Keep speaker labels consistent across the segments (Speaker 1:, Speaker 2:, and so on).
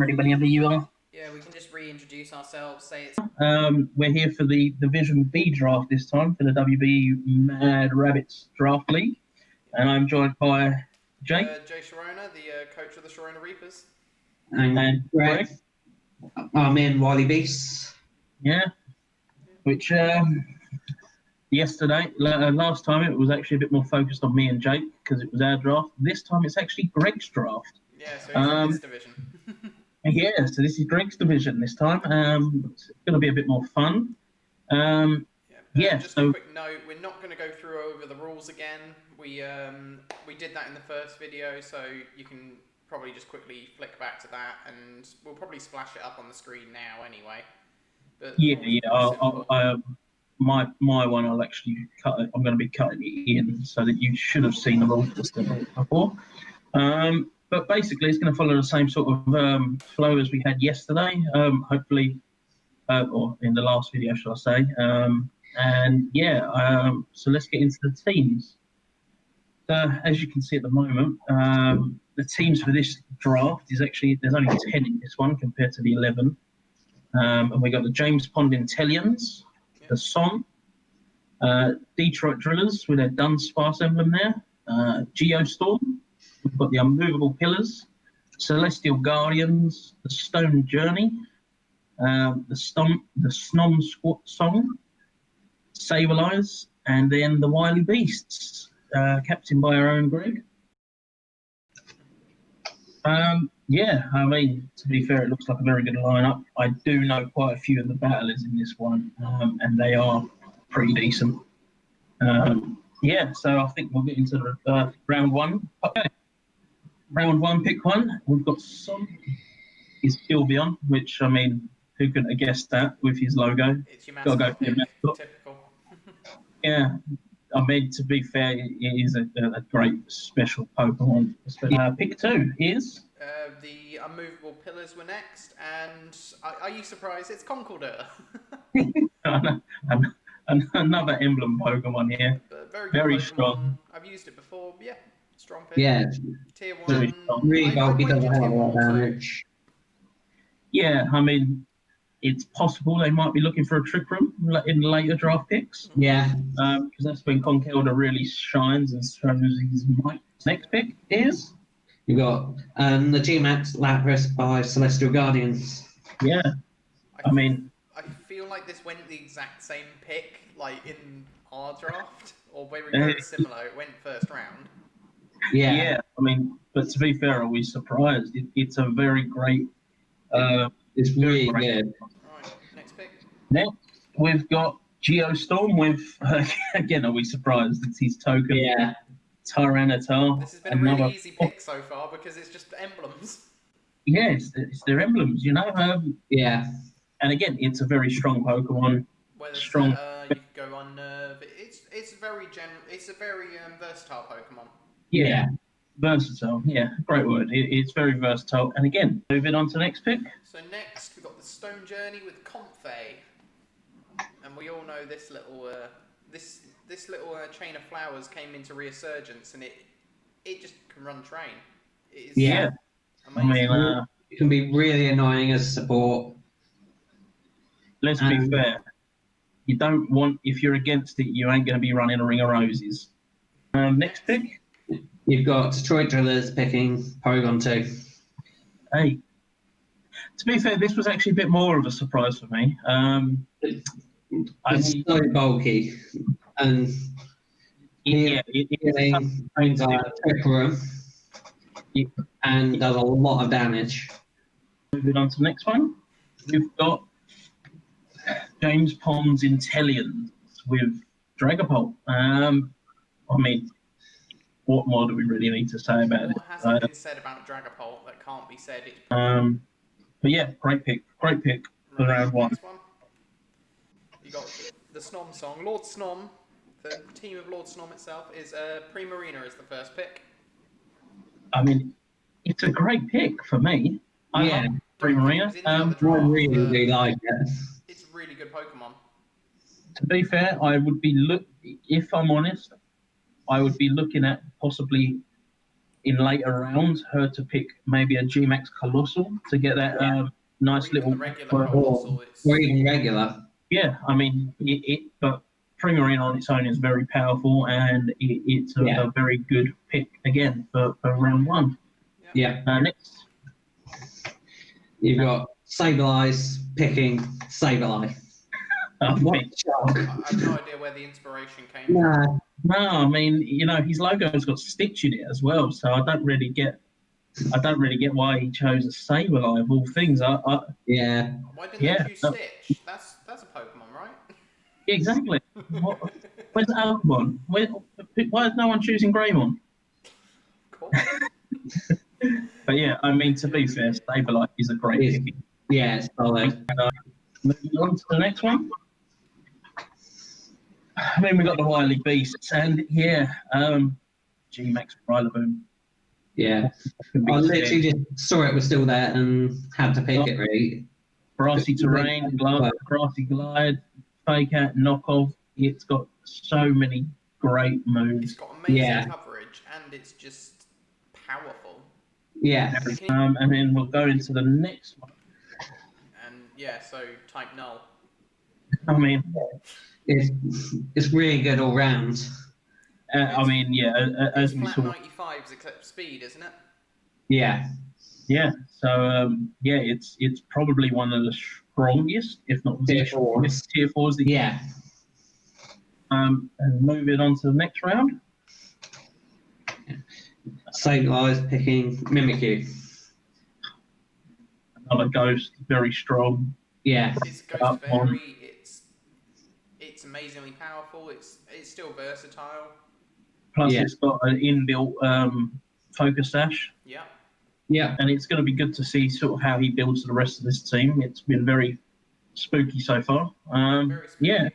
Speaker 1: Ready whenever you are.
Speaker 2: Yeah, we can just reintroduce ourselves, say it's
Speaker 1: We're here for the Division B draft this time for the WBE Mad Rabbits Draft League, and I'm joined by Jake
Speaker 2: Jay Sharona, the coach of the Sharona Reapers.
Speaker 1: and Greg.
Speaker 3: I'm in Wily Beasts.
Speaker 1: Yeah, which yesterday, last time it was actually a bit more focused on me and Jake because it was our draft. This time it's actually Greg's draft.
Speaker 2: Yeah, so he's in this division.
Speaker 1: Yeah, so this is Greg's division this time. It's going to be a bit more fun.
Speaker 2: Just
Speaker 1: so
Speaker 2: a quick note: we're not going to go through over the rules again. We did that in the first video, so you can probably just quickly flick back to that, and we'll probably splash it up on the screen now anyway. But
Speaker 1: my one I'll actually cut it. I'm going to be cutting it in so that you should have seen the rules before. But basically, it's going to follow the same sort of flow as we had yesterday. Hopefully, or in the last video, shall I say? So let's get into the teams. As you can see at the moment, the teams for this draft is actually there's only 10 in this one compared to the 11. And we got the James Pond Intellions, the Son, Detroit Drillers with their Dunsparce emblem there, Geostorm. We've got the Unmovable Pillars, Celestial Guardians, the Stone Journey, the Snom Song, Sableyes, and then the Wily Beasts, captained by our own Greg. To be fair, it looks like a very good lineup. I do know quite a few of the battlers in this one, and they are pretty decent. So I think we'll get into the round one. Okay. Round one, pick one. We've got Son is Sylveon, which, I mean, who could have guessed that with his logo?
Speaker 2: It's your mascot.
Speaker 1: Got to go for your mascot.
Speaker 2: Typical.
Speaker 1: Yeah. I mean, to be fair, it is a great special Pokemon. Pick two is?
Speaker 2: The Unmovable Pillars were next, and are you surprised? It's Conkeldurr.
Speaker 1: Another emblem Pokemon here.
Speaker 2: Very
Speaker 1: strong.
Speaker 2: I've used it before. Yeah, strong pick.
Speaker 3: Yeah.
Speaker 2: Tier
Speaker 3: Very
Speaker 2: 1.
Speaker 3: really bulky,
Speaker 2: I
Speaker 3: doesn't have a lot of
Speaker 2: so-
Speaker 3: damage.
Speaker 1: Yeah, I mean, it's possible they might be looking for a Trick Room in later draft picks.
Speaker 3: Yeah.
Speaker 1: Because that's when Conkeldurr really shines and shows his might. Next pick is?
Speaker 3: You got the G-Max Lapras by Celestial Guardians.
Speaker 1: Yeah. I
Speaker 2: feel like this went the exact same pick, like in our draft, or very similar. It went first round.
Speaker 3: Yeah.
Speaker 1: I mean, but to be fair, are we surprised? It's a very great.
Speaker 3: It's really good.
Speaker 2: Right, next pick.
Speaker 1: Next, we've got Geostorm with, again, are we surprised? It's his token.
Speaker 3: Yeah.
Speaker 1: Tyranitar.
Speaker 2: This has been a really easy pick so far because it's just emblems.
Speaker 1: Yeah, it's their emblems, you know.
Speaker 3: Yeah.
Speaker 1: And again, it's a very strong Pokemon.
Speaker 2: Strong. You could go on Nerve. It's very It's a very versatile Pokemon.
Speaker 1: Yeah. Versatile. Yeah, great word. It's very versatile. And again, moving on to the next pick.
Speaker 2: So next, we've got the Stone Journey with Comfey. And we all know this little this little chain of flowers came into resurgence, and it just can run train. It is
Speaker 1: amazing.
Speaker 3: I mean, it can be really annoying as support.
Speaker 1: Let's be fair. You don't want, if you're against it, you ain't going to be running a Ring of Roses. Next pick.
Speaker 3: You've got Detroit Drillers picking Porygon 2.
Speaker 1: Hey, to be fair, this was actually a bit more of a surprise for me.
Speaker 3: It's so bulky, and it's a Trick Room, and does a lot of damage.
Speaker 1: Moving on to the next one, we've got James Pond's Intellions with Dragapult. I mean, what more do we really need to say about it?
Speaker 2: What hasn't been said about Dragapult that can't be said?
Speaker 1: But yeah, great pick for round one.
Speaker 2: Next one. You got the Snom song. Lord Snom, the team of Lord Snom itself, is Primarina is the first pick.
Speaker 1: I mean, it's a great pick for me. I love Primarina.
Speaker 3: I really like it.
Speaker 2: It's a really good Pokemon.
Speaker 1: To be fair, I would be if I'm honest, I would be looking at possibly in later rounds her to pick maybe a G-Max Colossal to get that nice
Speaker 2: Or even
Speaker 1: little.
Speaker 2: the regular Colossal.
Speaker 3: Or even regular.
Speaker 1: Yeah, I mean, but bring her in on its own is very powerful, and it's a very good pick again for round one.
Speaker 3: Yeah.
Speaker 1: Next,
Speaker 3: You've got Sableye picking Sableye. What a shock.
Speaker 2: I have no idea where the inspiration came from.
Speaker 3: No.
Speaker 1: No, I mean, his logo's got Stitch in it as well, so I don't really get why he chose a Sableye of all things.
Speaker 3: Yeah.
Speaker 2: Why didn't they choose Stitch? That's a Pokemon, right?
Speaker 1: Exactly. Where's the other one? Why is no one choosing Greymon?
Speaker 2: Cool.
Speaker 1: But yeah, I mean, to be fair, Sableye is a great pick.
Speaker 3: Yeah, it's solid.
Speaker 1: Moving on to the next one. I mean, we got the Wily Beasts, and G-Max Rillaboom.
Speaker 3: Yeah. I literally just saw it was still there and had to pick it, really.
Speaker 1: Grassy terrain, grassy glide, fake out, knockoff. It's got so many great moves.
Speaker 2: It's got amazing coverage, and it's just powerful.
Speaker 3: Yeah.
Speaker 1: And then we'll go into the next one.
Speaker 2: And so type null.
Speaker 1: I mean,
Speaker 3: it's really good all round.
Speaker 1: I mean, as we saw.
Speaker 2: 95s except speed, isn't it?
Speaker 3: Yeah.
Speaker 1: Yeah. So it's probably one of the strongest, if not the strongest tier 4s.
Speaker 3: Yeah.
Speaker 1: And moving on to the next round.
Speaker 3: Sableye picking Mimikyu.
Speaker 1: Another ghost, very strong.
Speaker 3: Yeah.
Speaker 2: It's Ghost Fairy. It's amazingly powerful. It's still versatile.
Speaker 1: Plus, it's got an inbuilt focus dash.
Speaker 2: Yeah.
Speaker 3: Yeah.
Speaker 1: And it's going to be good to see sort of how he builds the rest of this team. It's been very spooky so far.
Speaker 2: Very spooky.
Speaker 1: Yeah.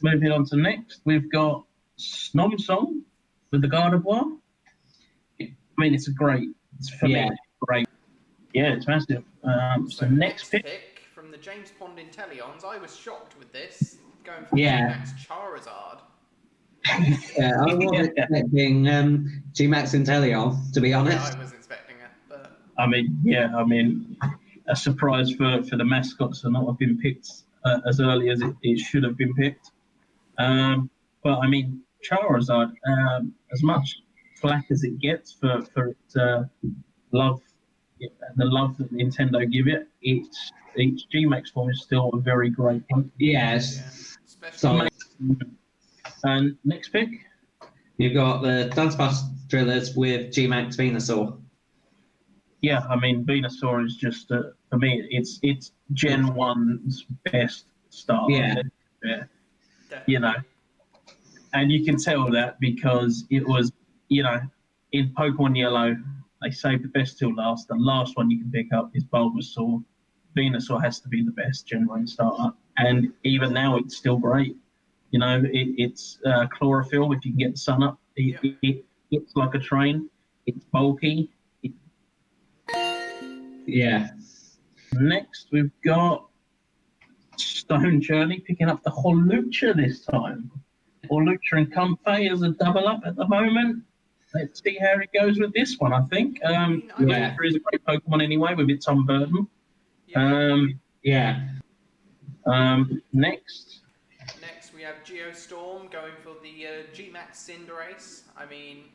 Speaker 1: Moving on to next, we've got Snom with the Gardevoir. I mean, it's great. For me, it's great. Yeah, it's massive. So next pick
Speaker 2: from the James Pond Inteleons. I was shocked with this, going for G-Max Charizard.
Speaker 3: I was expecting G-Max Inteleon, to be honest.
Speaker 2: Yeah, I was expecting it, but...
Speaker 1: I mean, a surprise for the mascots to not have been picked as early as it should have been picked. But I mean, Charizard, as much flack as it gets for its love, the love that Nintendo give it, its G-Max form is still a very great one.
Speaker 3: Yes.
Speaker 2: Yeah.
Speaker 1: And next pick?
Speaker 3: You've got the Dunsparce Drillers with G-Max Venusaur.
Speaker 1: Yeah, I mean, Venusaur is just, for me, it's Gen 1's best start.
Speaker 3: Yeah.
Speaker 1: And you can tell that because it was, in Pokemon Yellow, they saved the best till last. The last one you can pick up is Bulbasaur. Venusaur has to be the best Gen 1 starter. And even now, it's still great. It's chlorophyll if you can get the sun up. It's like a train. It's bulky.
Speaker 3: Yeah.
Speaker 1: Next, we've got Stone Journey picking up the Holucha this time. Holucha and Comfey as a double up at the moment. Let's see how it goes with this one, I think. Holucha is a great Pokemon anyway with its own burden. Next,
Speaker 2: we have Geostorm going for the G-Max Cinderace. I mean,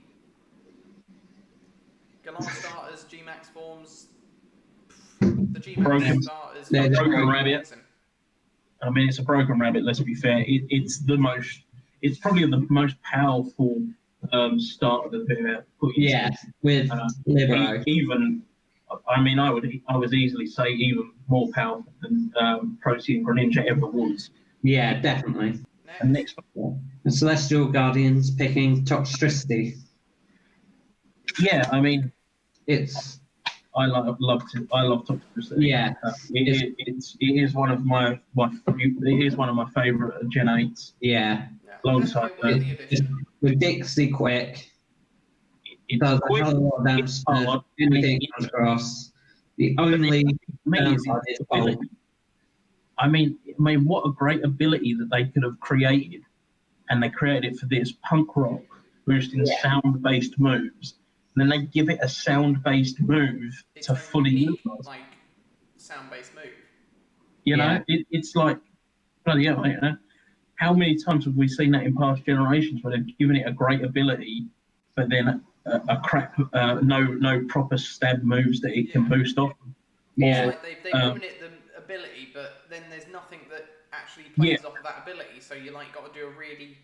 Speaker 2: Galar starters, G-Max forms, the G-Max starters.
Speaker 1: Broken Rabbit. I mean, it's a Broken Rabbit. Let's be fair. It's probably the most powerful starter that they've ever put in.
Speaker 3: Yeah, with Libero.
Speaker 1: Even, I mean, I would easily say even more powerful than Protean Greninja ever was.
Speaker 3: Yeah, definitely.
Speaker 1: And next one.
Speaker 3: The Celestial Guardians picking Toxtricity.
Speaker 1: Yeah, I mean,
Speaker 3: I
Speaker 1: love Toxtricity.
Speaker 3: Yeah,
Speaker 1: it is one of my favourite Gen 8s.
Speaker 3: Yeah.
Speaker 1: Alongside
Speaker 3: with Dixie Quick, it does a hell of a lot of damage to anything it comes across. The only downside is bulk.
Speaker 1: I mean, what a great ability that they could have created, and they created it for this punk rock, boosting sound-based moves. then they give it a sound-based move
Speaker 2: Its
Speaker 1: to
Speaker 2: own
Speaker 1: fully
Speaker 2: unique,
Speaker 1: utilize.
Speaker 2: like, sound-based move.
Speaker 1: You know, it's like bloody hell. You know, how many times have we seen that in past generations where they've given it a great ability, but then a crap, no proper stab moves that it can boost off?
Speaker 2: It's
Speaker 3: Yeah.
Speaker 2: like they've given it the ability, but then there's nothing that actually
Speaker 1: Yeah.
Speaker 2: plays off of that ability. So you like got to do a really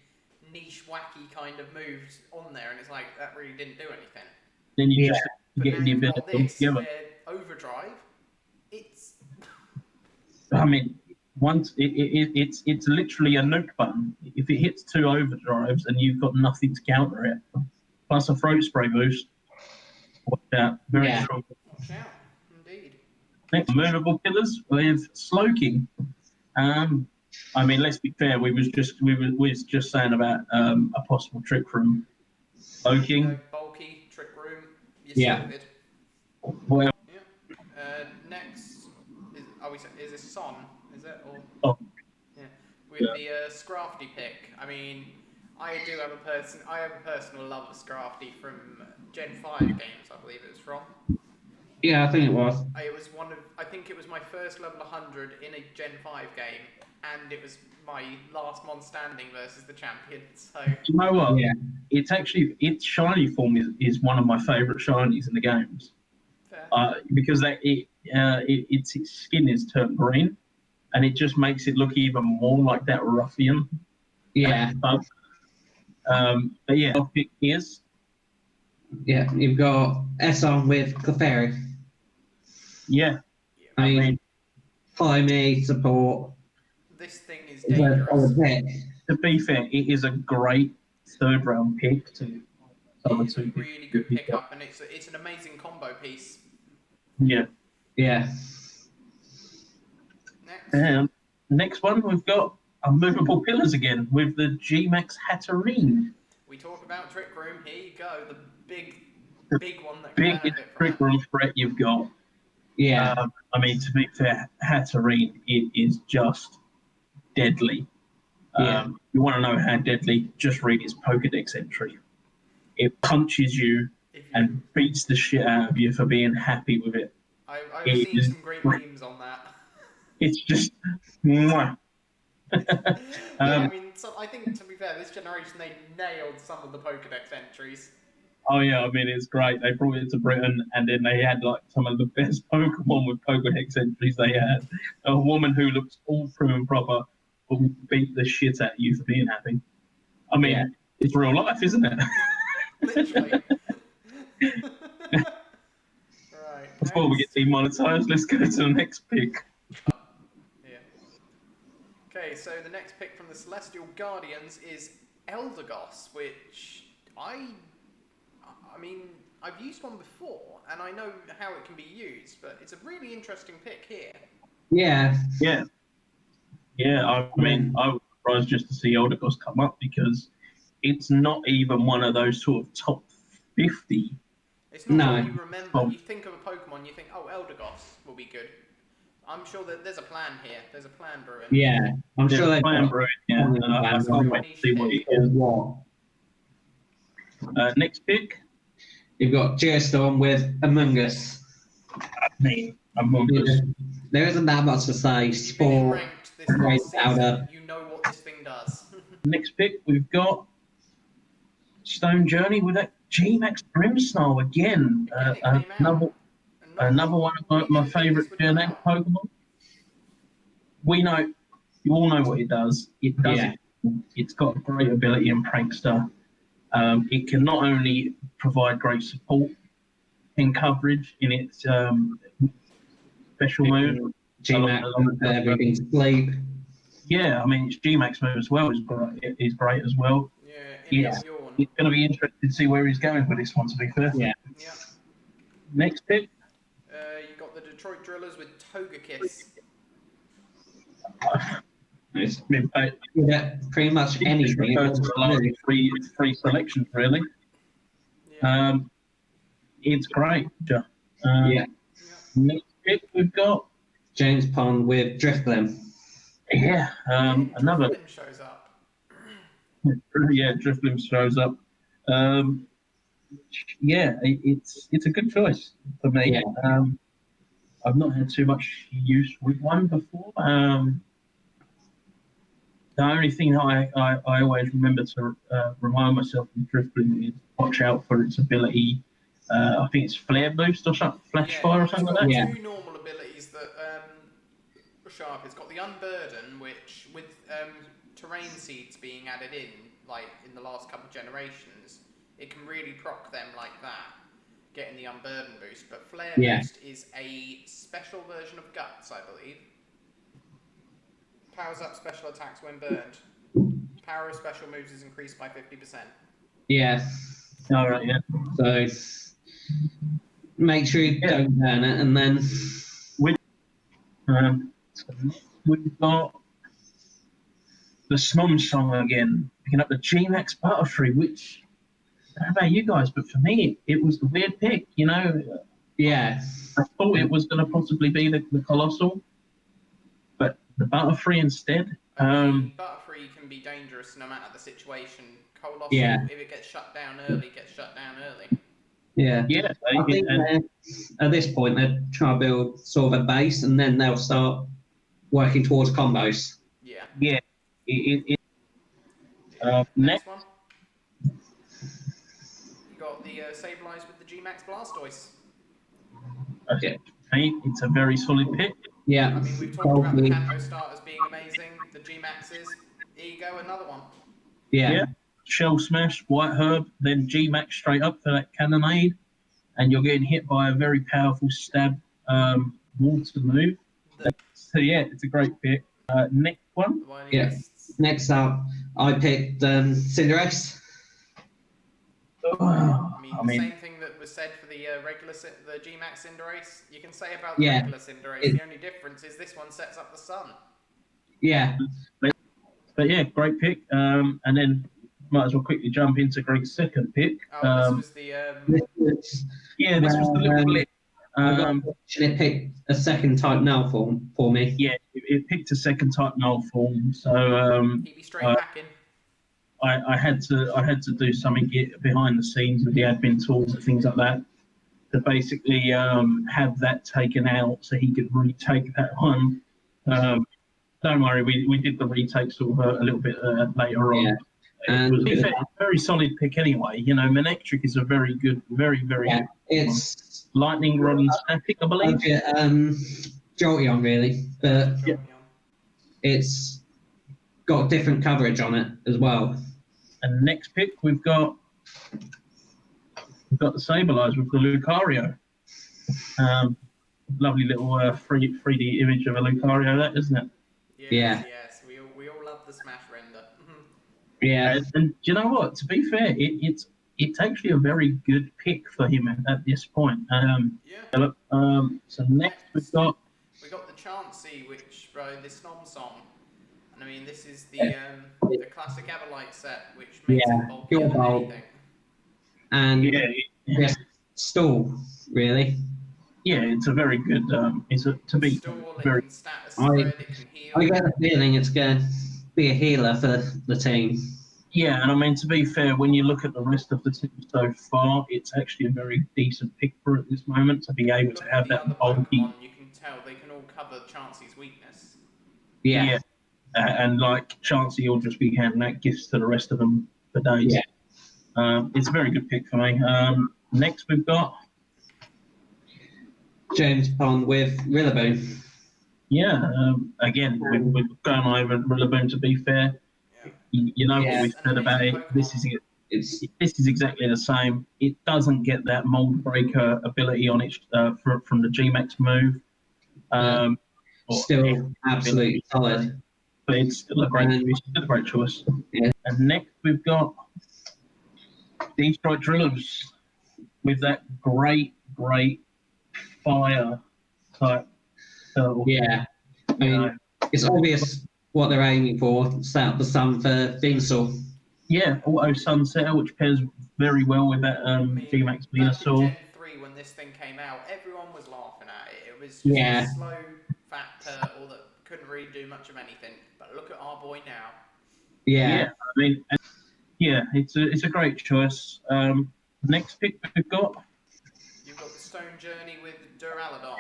Speaker 2: niche, wacky kind of moves on there, and it's like that really didn't do anything.
Speaker 1: Then you just
Speaker 2: But
Speaker 1: get
Speaker 2: now
Speaker 1: the
Speaker 2: you've
Speaker 1: ability
Speaker 2: got this,
Speaker 1: together.
Speaker 2: where overdrive, it's
Speaker 1: I mean, it's literally a nuke button. If it hits 2 overdrives and you've got nothing to counter it, plus a throat spray boost, watch out. Very strong.
Speaker 2: watch out, indeed.
Speaker 1: Next, movable pillars with Slowking. I mean, let's be fair. We was just saying about a possible trick from Slowking.
Speaker 2: Bulky trick room.
Speaker 3: Yeah.
Speaker 2: Sorted.
Speaker 1: Well,
Speaker 2: Yeah. Next is this Son? Is it or?
Speaker 1: oh,
Speaker 2: Yeah. With the Scrafty pick. I mean, I have a personal love of Scrafty from Gen 5 games. I believe it was from.
Speaker 3: Yeah, I think it was.
Speaker 2: I think it was my first level 100 in a Gen 5 game, and it was my last mon standing versus the champion. So
Speaker 1: you know what?
Speaker 3: Yeah.
Speaker 1: It's actually its shiny form is one of my favourite shinies in the games.
Speaker 2: fair.
Speaker 1: Because its skin is turned green, and it just makes it look even more like that ruffian.
Speaker 3: Yeah.
Speaker 1: But yeah, I'll pick is.
Speaker 3: Yeah, you've got Esson with Clefairy.
Speaker 1: Yeah,
Speaker 3: I mean, follow me, support.
Speaker 2: This thing is
Speaker 3: Is a
Speaker 2: dangerous.
Speaker 3: pick.
Speaker 1: to be fair, it is a great 3rd round pick to
Speaker 2: It is a really good pickup, and it's an amazing combo piece.
Speaker 1: Yeah.
Speaker 3: Yeah.
Speaker 2: Next.
Speaker 1: Next one, we've got Unmovable Pillars again with the G-Max Hatterene.
Speaker 2: We talk about Trick Room. Here you go, the big one that can
Speaker 1: Biggest
Speaker 2: benefit from
Speaker 1: trick
Speaker 2: it.
Speaker 1: room threat you've got.
Speaker 3: Yeah.
Speaker 1: I mean, to be fair, Hatterene, it is just deadly. You want to know how deadly? Just read its Pokedex entry. It punches you and beats the shit out of you for being happy with it.
Speaker 2: I've seen some great memes on that.
Speaker 1: It's just, mwah.
Speaker 2: I mean, I think to be fair, this generation they nailed some of the Pokedex entries.
Speaker 1: Oh yeah, I mean it's great. They brought it to Britain, and then they had like some of the best Pokemon with Pokedex entries they had. A woman who looks all prim and proper will beat the shit out of you for being happy. I mean, it's real life, isn't it?
Speaker 2: Literally. Right.
Speaker 1: Before we get demonetized, let's go to the next pick.
Speaker 2: Yeah. Okay, so the next pick from the Celestial Guardians is Eldegoss, which I mean, I've used one before, and I know how it can be used, but it's a really interesting pick here.
Speaker 3: Yeah.
Speaker 1: Yeah. Yeah, I mean, I was surprised just to see Eldegoss come up because it's not even one of those sort of top 50.
Speaker 2: It's not what you remember. You think of a Pokemon, you think, oh, Eldegoss will be good. I'm sure that there's a plan here. There's a plan brewing.
Speaker 3: Yeah. I'm
Speaker 1: There's
Speaker 3: sure
Speaker 1: a
Speaker 3: they've
Speaker 1: plan
Speaker 3: got
Speaker 1: brewing, yeah. I can't wait to see what it is.
Speaker 3: what.
Speaker 1: Next pick.
Speaker 3: You've got Geostorm with Among Us.
Speaker 1: Among Us.
Speaker 3: There isn't that much to say.
Speaker 2: You've been in
Speaker 3: Sport,
Speaker 2: ranked this
Speaker 3: great
Speaker 2: last season,
Speaker 3: powder.
Speaker 2: you know what this thing does.
Speaker 1: Next pick, we've got Stone Journey with that G-Max Brimsnarl again.
Speaker 2: Again, it came out.
Speaker 1: Another one of my favourite Gen 8 Pokemon. You all know what it does. It does it. It's got great ability in Prankster. It can not only provide great support in coverage in its special move.
Speaker 3: G-Max, everything sleep.
Speaker 1: Yeah, I mean, its G-Max move as well is great as well.
Speaker 2: Yeah,
Speaker 1: It's going to be interesting to see where he's going with this one, to be fair.
Speaker 3: Yeah.
Speaker 1: Next pick.
Speaker 2: You got the Detroit Drillers with Togekiss.
Speaker 3: It's pretty much anything.
Speaker 1: Three selections, really.
Speaker 2: Yeah.
Speaker 1: It's great. Next pick we've got
Speaker 3: James Pond with Drifblim.
Speaker 1: Yeah, another.
Speaker 2: Drifblim shows up.
Speaker 1: Yeah, Drifblim shows up. Yeah, it's a good choice for me.
Speaker 3: Yeah.
Speaker 1: I've not had too much use with one before. The only thing I always remember to remind myself of dribbling is watch out for its ability. I think it's flare boost or something, flash
Speaker 2: Yeah,
Speaker 1: fire or
Speaker 2: it's
Speaker 1: something
Speaker 2: got
Speaker 1: like that.
Speaker 3: Yeah.
Speaker 2: two normal abilities that sharp. It's got the unburden, which with terrain seeds being added in, like in the last couple of generations, it can really proc them like that, getting the unburden boost. But flare
Speaker 3: Yeah.
Speaker 2: boost is a special version of guts, I believe. Powers up special attacks when burned. Power of special moves is increased by 50%.
Speaker 3: Yeah.
Speaker 1: All right, yeah.
Speaker 3: So make sure you don't burn it, and then
Speaker 1: So we've got the Snom song again, picking up the G-Max Butterfree, which I don't know about you guys, but for me, it was the weird pick.
Speaker 3: yeah,
Speaker 1: I thought it was going to possibly be the Colossal, but the Butterfree instead.
Speaker 2: I mean, Butterfree can be dangerous no matter the situation. Colossal,
Speaker 3: Yeah.
Speaker 2: if it gets shut down early, gets shut down early.
Speaker 3: yeah.
Speaker 1: Yeah,
Speaker 3: I think at this point they're trying to build sort of a base, and then they'll start working towards combos.
Speaker 2: Yeah.
Speaker 1: yeah.
Speaker 2: Next
Speaker 1: Next,
Speaker 2: one. You got the Sableye with the G-Max Blastoise.
Speaker 1: okay, hey, it's a very solid pick.
Speaker 3: Yeah.
Speaker 2: I mean, we've talked about the Kanto starters being amazing. The G-Maxes. Here you go, another one.
Speaker 3: Yeah.
Speaker 1: Shell Smash, White Herb, then G-Max straight up for that Cannonade, and you're getting hit by a very powerful stab water move. So yeah, it's a great pick. Next one.
Speaker 3: Yeah. Next up, I picked Cinderace.
Speaker 2: I mean, same thing that was said for the the G-Max Cinderace. You can say about the regular Cinderace. The only difference is this one sets up the sun.
Speaker 3: Yeah.
Speaker 1: But yeah, great pick. And then might as well quickly jump into Greg's second pick.
Speaker 2: This was the.
Speaker 1: This was the little blip.
Speaker 3: I got it picked a second type null form for me.
Speaker 1: Yeah, it picked a second type null form. So
Speaker 2: he'd be straight packing.
Speaker 1: I had to do something behind the scenes with the admin tools and things like that to basically have that taken out so he could retake that one. Don't worry, we did the retake sort of a little bit later on.
Speaker 3: And
Speaker 1: it was a very solid pick anyway. Manectric is a very good, very good.
Speaker 3: It's
Speaker 1: lightning rod and static, I believe.
Speaker 3: Jolteon really, but it's got different coverage on it as well.
Speaker 1: And next pick we've got the Sableye with the Lucario. Lovely little 3D image of a Lucario, that isn't it?
Speaker 2: Yes. We all love the Smash render.
Speaker 3: Yeah.
Speaker 1: And do you know what? To be fair, it's actually a very good pick for him at this point. So next we got
Speaker 2: the Chansey, which the Snom song. And I mean, this is the classic Everlight set, which makes it bulkier than anything.
Speaker 3: And stall, really.
Speaker 1: Yeah, it's a very good. Very.
Speaker 2: Status spread, it can heal.
Speaker 3: I get a feeling it's going to be a healer for the team.
Speaker 1: Yeah, and I mean, to be fair, when you look at the rest of the team so far, it's actually a very decent pick for at this moment to be able to have that bulky.
Speaker 2: Pokemon, you can tell they can all cover Chansey's weakness.
Speaker 3: Yeah.
Speaker 1: And like Chansey will just be handing out gifts to the rest of them for days. Yeah. It's a very good pick for me. Next, we've got
Speaker 3: James Pond with Rillaboom.
Speaker 1: Yeah, again, we're going over Rillaboom, to be fair. You know what we've said about it. This is exactly the same. It doesn't get that mold breaker ability on it from the G-Max move.
Speaker 3: Still absolutely solid.
Speaker 1: But it's still a great choice.
Speaker 3: Yeah.
Speaker 1: And next we've got Deep-Strike Drillers with that great fire type.
Speaker 3: I mean, it's obvious what they're aiming for. Set up the sun for Venusaur.
Speaker 1: Yeah, Auto Sunsetter, which pairs very well with that G-Max Venusaur.
Speaker 2: Gen 3, when this thing came out, everyone was laughing at it. It was just a slow, fat turtle that couldn't really do much of anything. But look at our boy now.
Speaker 3: Yeah.
Speaker 1: I mean, it's a great choice. Next pick we've got.
Speaker 2: You've got the Stone Journey with Duraludon.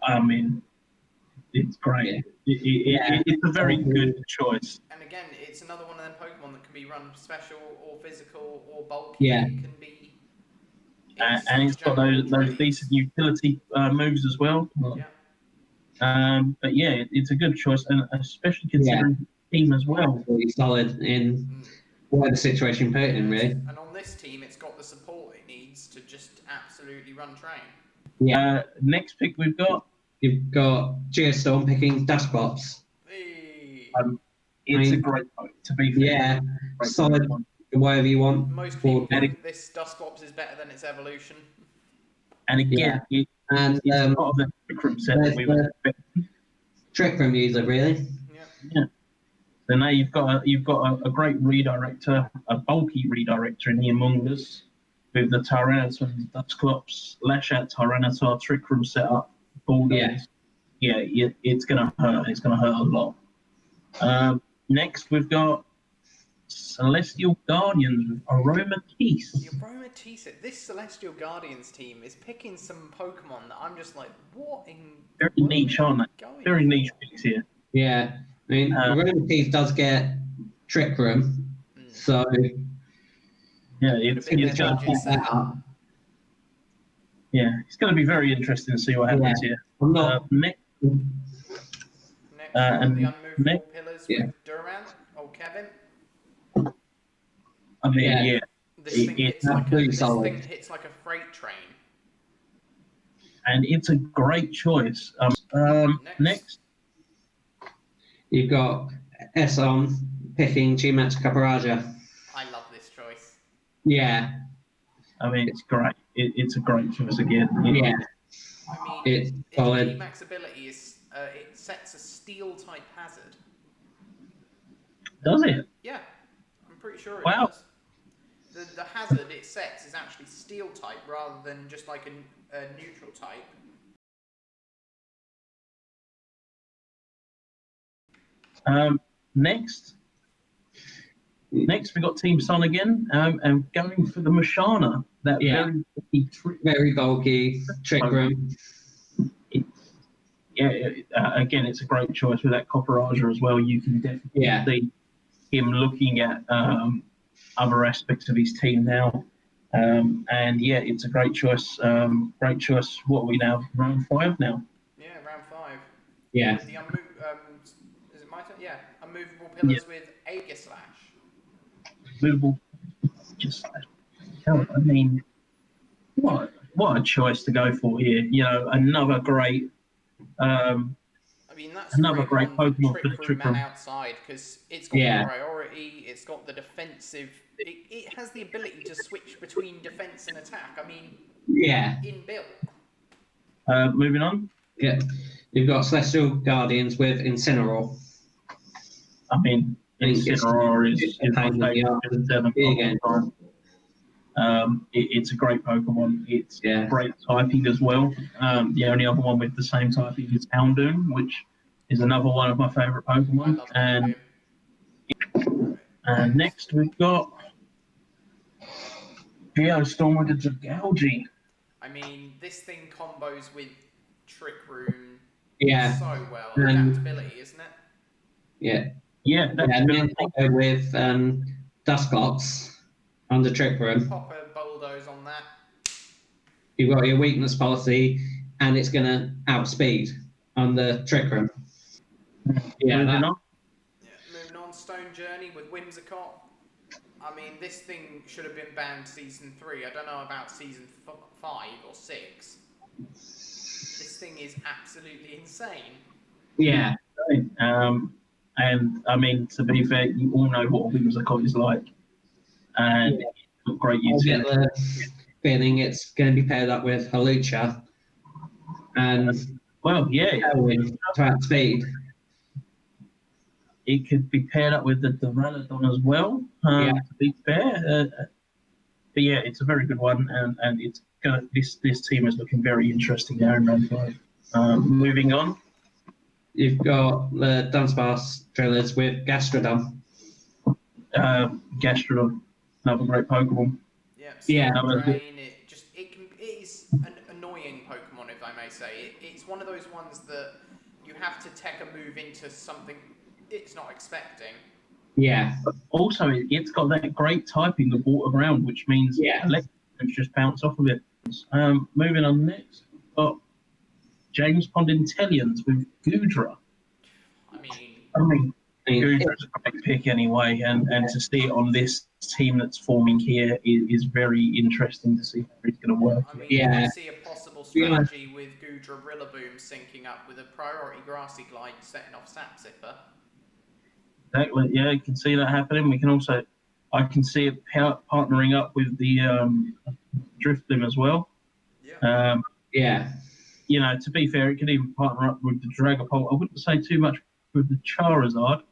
Speaker 1: I mean, it's great. It's a very good choice.
Speaker 2: And again, it's another one of them Pokemon that can be run special or physical or bulky.
Speaker 3: Yeah.
Speaker 2: It can be.
Speaker 1: And it's got those decent utility moves as well.
Speaker 2: Yeah.
Speaker 1: But yeah, it's a good choice, and especially considering the team as well.
Speaker 3: Really solid in whatever situation put it in, really.
Speaker 2: And on this team, it's got the support it needs to just absolutely run train.
Speaker 3: Yeah.
Speaker 1: Next pick we've got.
Speaker 3: You've got Geostorm picking Dustbots.
Speaker 1: It's a great pick, to be fair.
Speaker 3: Yeah, solid, whatever you want.
Speaker 2: Most people think this Dustbots is better than its evolution.
Speaker 1: And again, it's part of the Trick Room set that we were expecting.
Speaker 3: Trick Room user, really?
Speaker 1: Yeah. So now you've got a great redirector, a bulky redirector in the Amoonguss with the Tyranitar, Dusclops, Lash Out Tyranitar, Trick Room setup, Bulldogs. Yeah, it's gonna hurt. It's gonna hurt a lot. Next we've got Celestial Guardians with Aromatisse.
Speaker 2: The Aromatisse. This Celestial Guardians team is picking some Pokemon that I'm just like, what in?
Speaker 1: Very niche, aren't they? Very niche picks here.
Speaker 3: Yeah, I mean, Aromatisse does get Trick Room, so
Speaker 1: yeah, it's going to yeah, it's going to be very interesting to see what happens here. Next,
Speaker 2: the Unmovable Pillars with Durant. Oh, Kevin.
Speaker 1: I mean,
Speaker 2: This thing hits like a freight train.
Speaker 1: And it's a great choice. Next.
Speaker 3: You've got Esson picking G-Max Caparaja.
Speaker 2: I love this choice.
Speaker 3: Yeah.
Speaker 1: I mean, it's great. It's a great choice again.
Speaker 3: Yeah.
Speaker 2: I mean,
Speaker 3: it's solid.
Speaker 2: Its G-Max ability is it sets a steel type hazard.
Speaker 1: Does it?
Speaker 2: Yeah, I'm pretty sure it does. The hazard it sets is actually steel type rather than just like a neutral type.
Speaker 1: Next we got Team Sun again, and going for the Mashana. That
Speaker 3: very bulky Trick Room.
Speaker 1: Again, it's a great choice with that Copperaja as well. You can definitely see him looking at other aspects of his team now. And yeah, it's a great choice. Great choice. What are we now? Round 5 now?
Speaker 2: Yeah, round 5.
Speaker 3: Yeah.
Speaker 2: With the is it my turn? Yeah. Unmovable Pillars with Aegislash.
Speaker 1: Movable. I mean, what a choice to go for here. You know, another great.
Speaker 2: I mean, that's
Speaker 1: another great Pokemon for the Trick Room.
Speaker 2: Outside because it's got the priority. It's got the defensive. It has the ability to switch between defense and attack. I mean, inbuilt.
Speaker 1: Moving on.
Speaker 3: Yeah, you've got Celestial Guardians with Incineroar.
Speaker 1: I mean, Incineroar is my favourite. It's a great Pokemon. It's great typing as well. The only other one with the same typing is Houndoom, which is another one of my favourite Pokemon. And next we've got Geostorm with the Dragalge.
Speaker 2: I mean, this thing combos with Trick Room so well. Adaptability, isn't it?
Speaker 3: Yeah, and with Dusclops on the Trick Room.
Speaker 2: Pop a bulldoze on that.
Speaker 3: You've got your weakness policy, and it's going to outspeed on the Trick Room.
Speaker 1: Moving on,
Speaker 2: Stone Journey with Whimsicott. I mean, this thing should have been banned season 3. I don't know about season 5 or 6. This thing is absolutely insane.
Speaker 3: Yeah.
Speaker 1: And I mean, to be fair, you all know what a Whimsicott is like. And it's got great utility.
Speaker 3: I get the feeling it's going to be paired up with Halucha. And to outspeed.
Speaker 1: It could be paired up with the Duraludon as well, to be fair. But yeah, it's a very good one, and it's gonna this team is looking very interesting there in round 5. Moving on,
Speaker 3: you've got the Dunsparce drillers with Gastrodon.
Speaker 1: Gastrodon, another great Pokemon.
Speaker 2: Yeah,
Speaker 3: Yeah.
Speaker 2: Drain. It is an annoying Pokemon, if I may say. It's one of those ones that you have to take a move into something it's not expecting.
Speaker 3: Yeah.
Speaker 1: Also, it's got that great typing of water ground, which means electric moves just bounce off of it. Moving on next, we've got James Pond Intellions with Goodra.
Speaker 2: I mean,
Speaker 1: Goodra's a great pick anyway, and to see it on this team that's forming here is very interesting to see how it's going to work.
Speaker 2: I mean, you can see a possible strategy with Goodra Rillaboom syncing up with a priority Grassy Glide setting off Sapsipper.
Speaker 1: Exactly, yeah, you can see that happening. I can see it partnering up with the Drifblim as well.
Speaker 2: Yeah.
Speaker 1: To be fair, it could even partner up with the Dragapult. I wouldn't say too much with the Charizard,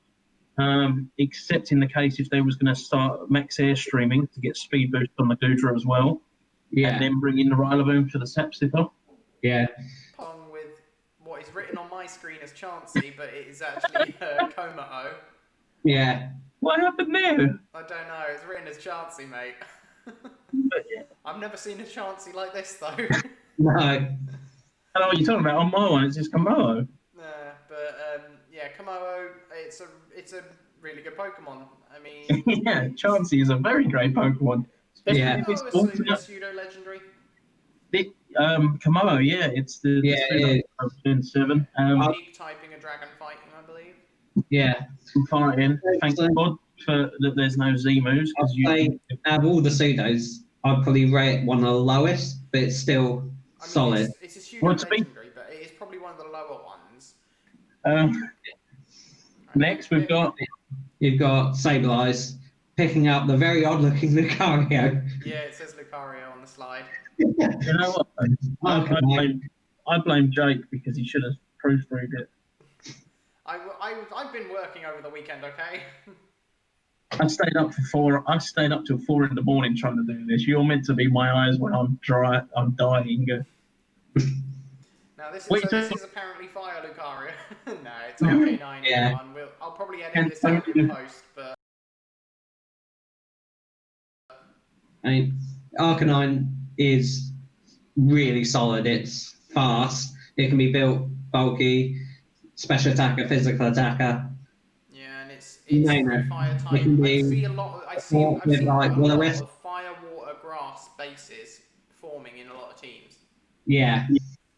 Speaker 1: except in the case if they was going to start max airstreaming to get speed boost on the Goodra as well.
Speaker 3: Yeah.
Speaker 1: And then bring in the Rillaboom for the Sapsipper.
Speaker 3: Yeah.
Speaker 2: Along with what is written on my screen as Chansey, but it is actually Komao.
Speaker 3: Yeah.
Speaker 1: What happened there?
Speaker 2: I don't know. It's written as Chansey, mate. I've never seen a Chansey like this, though.
Speaker 3: No.
Speaker 1: I don't know what you're talking about. On my one, it's just Komao.
Speaker 2: Komao, it's a really good Pokemon. I mean...
Speaker 1: yeah, Chansey is a very great Pokemon.
Speaker 3: Yeah.
Speaker 2: It's pseudo-legendary.
Speaker 1: Komao, it's the Gen 7.
Speaker 2: Unique typing and dragon fighting, I believe.
Speaker 3: Yeah.
Speaker 1: Fighting. Thank God for that there's no Z moves.
Speaker 3: Out of all the pseudos, I'd probably rate one of the lowest, but it's still solid.
Speaker 2: It's a pseudo-legendary, but it is probably one of the lower ones.
Speaker 1: Next, you've got
Speaker 3: Sableye picking up the very odd-looking Lucario.
Speaker 2: Yeah, it says Lucario on the slide.
Speaker 1: You know what? I blame Jake because he should have proofread it.
Speaker 2: I've been working over the weekend, okay?
Speaker 1: I stayed up till 4 in the morning trying to do this. You're meant to be my eyes when I'm dry. I'm dying.
Speaker 2: Now this is apparently Fire Lucario. No, it's RK9.
Speaker 3: Yeah.
Speaker 2: I'll probably edit this out in post, but.
Speaker 3: I mean, Arcanine is really solid. It's fast. It can be built bulky, special attacker, physical attacker.
Speaker 2: Yeah, and it's fire type. I've seen a lot of fire, water, grass bases forming in a lot of teams.
Speaker 3: Yeah.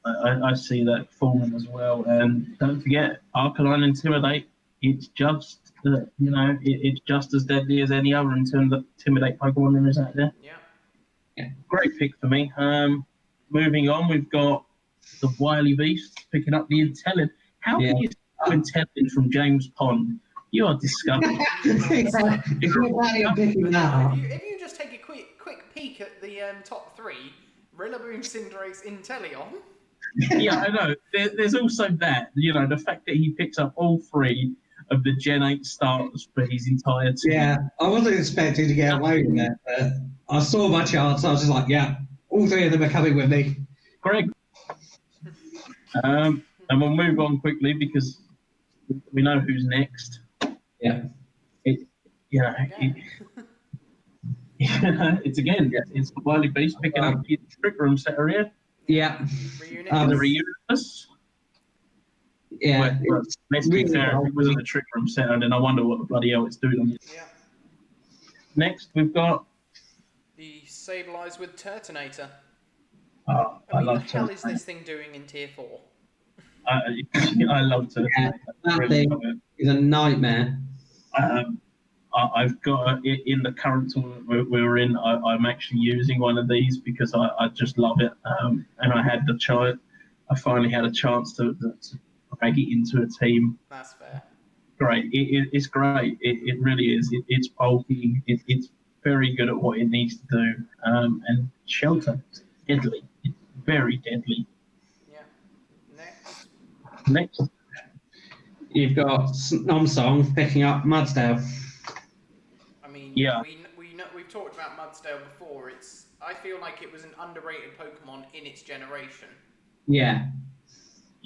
Speaker 1: I see that forming as well. And don't forget, Arcanine Intimidate. It's just it's just as deadly as any other in terms of Intimidate Pokemon there is out there.
Speaker 2: Yeah.
Speaker 1: Great pick for me. Moving on, we've got the Wily Beast picking up the Intellion. How can you steal Intellion from James Pond? You are disgusting.
Speaker 3: If
Speaker 2: you just take a quick peek at the top three, Rillaboom, Cinderace, Inteleon.
Speaker 1: Yeah, I know. There's also that, the fact that he picks up all three of the Gen 8 starters for his entire team.
Speaker 3: Yeah, I wasn't expecting to get away with that, but I saw my chance. I was just like, yeah, all three of them are coming with me.
Speaker 1: Correct. And we'll move on quickly because we know who's next.
Speaker 3: Yeah.
Speaker 1: It's the Wily Beast picking up the Trick Room set area.
Speaker 3: Yeah.
Speaker 1: The Reunitus.
Speaker 3: Yeah.
Speaker 1: Let's be fair, if it wasn't a Trick Room set, then I wonder what the bloody hell it's doing.
Speaker 2: Yeah.
Speaker 1: Next, we've got
Speaker 2: the Sableye with Turtonator.
Speaker 1: I love
Speaker 2: what the hell is this thing doing in Tier 4?
Speaker 1: I love Turtonator.
Speaker 3: Yeah, that thing is a nightmare.
Speaker 1: I've got in the current tournament we're in. I'm actually using one of these because I just love it. And I finally had a chance to drag it into a team.
Speaker 2: That's fair.
Speaker 1: Great. It's great. It really is. It's bulky. It's very good at what it needs to do. And Shelter, deadly. It's very deadly.
Speaker 2: Yeah.
Speaker 3: Next. You've got Snomsong picking up Mudsdale.
Speaker 2: I mean,
Speaker 1: yeah.
Speaker 2: We've talked about Mudsdale before. I feel like it was an underrated Pokemon in its generation.
Speaker 3: Yeah.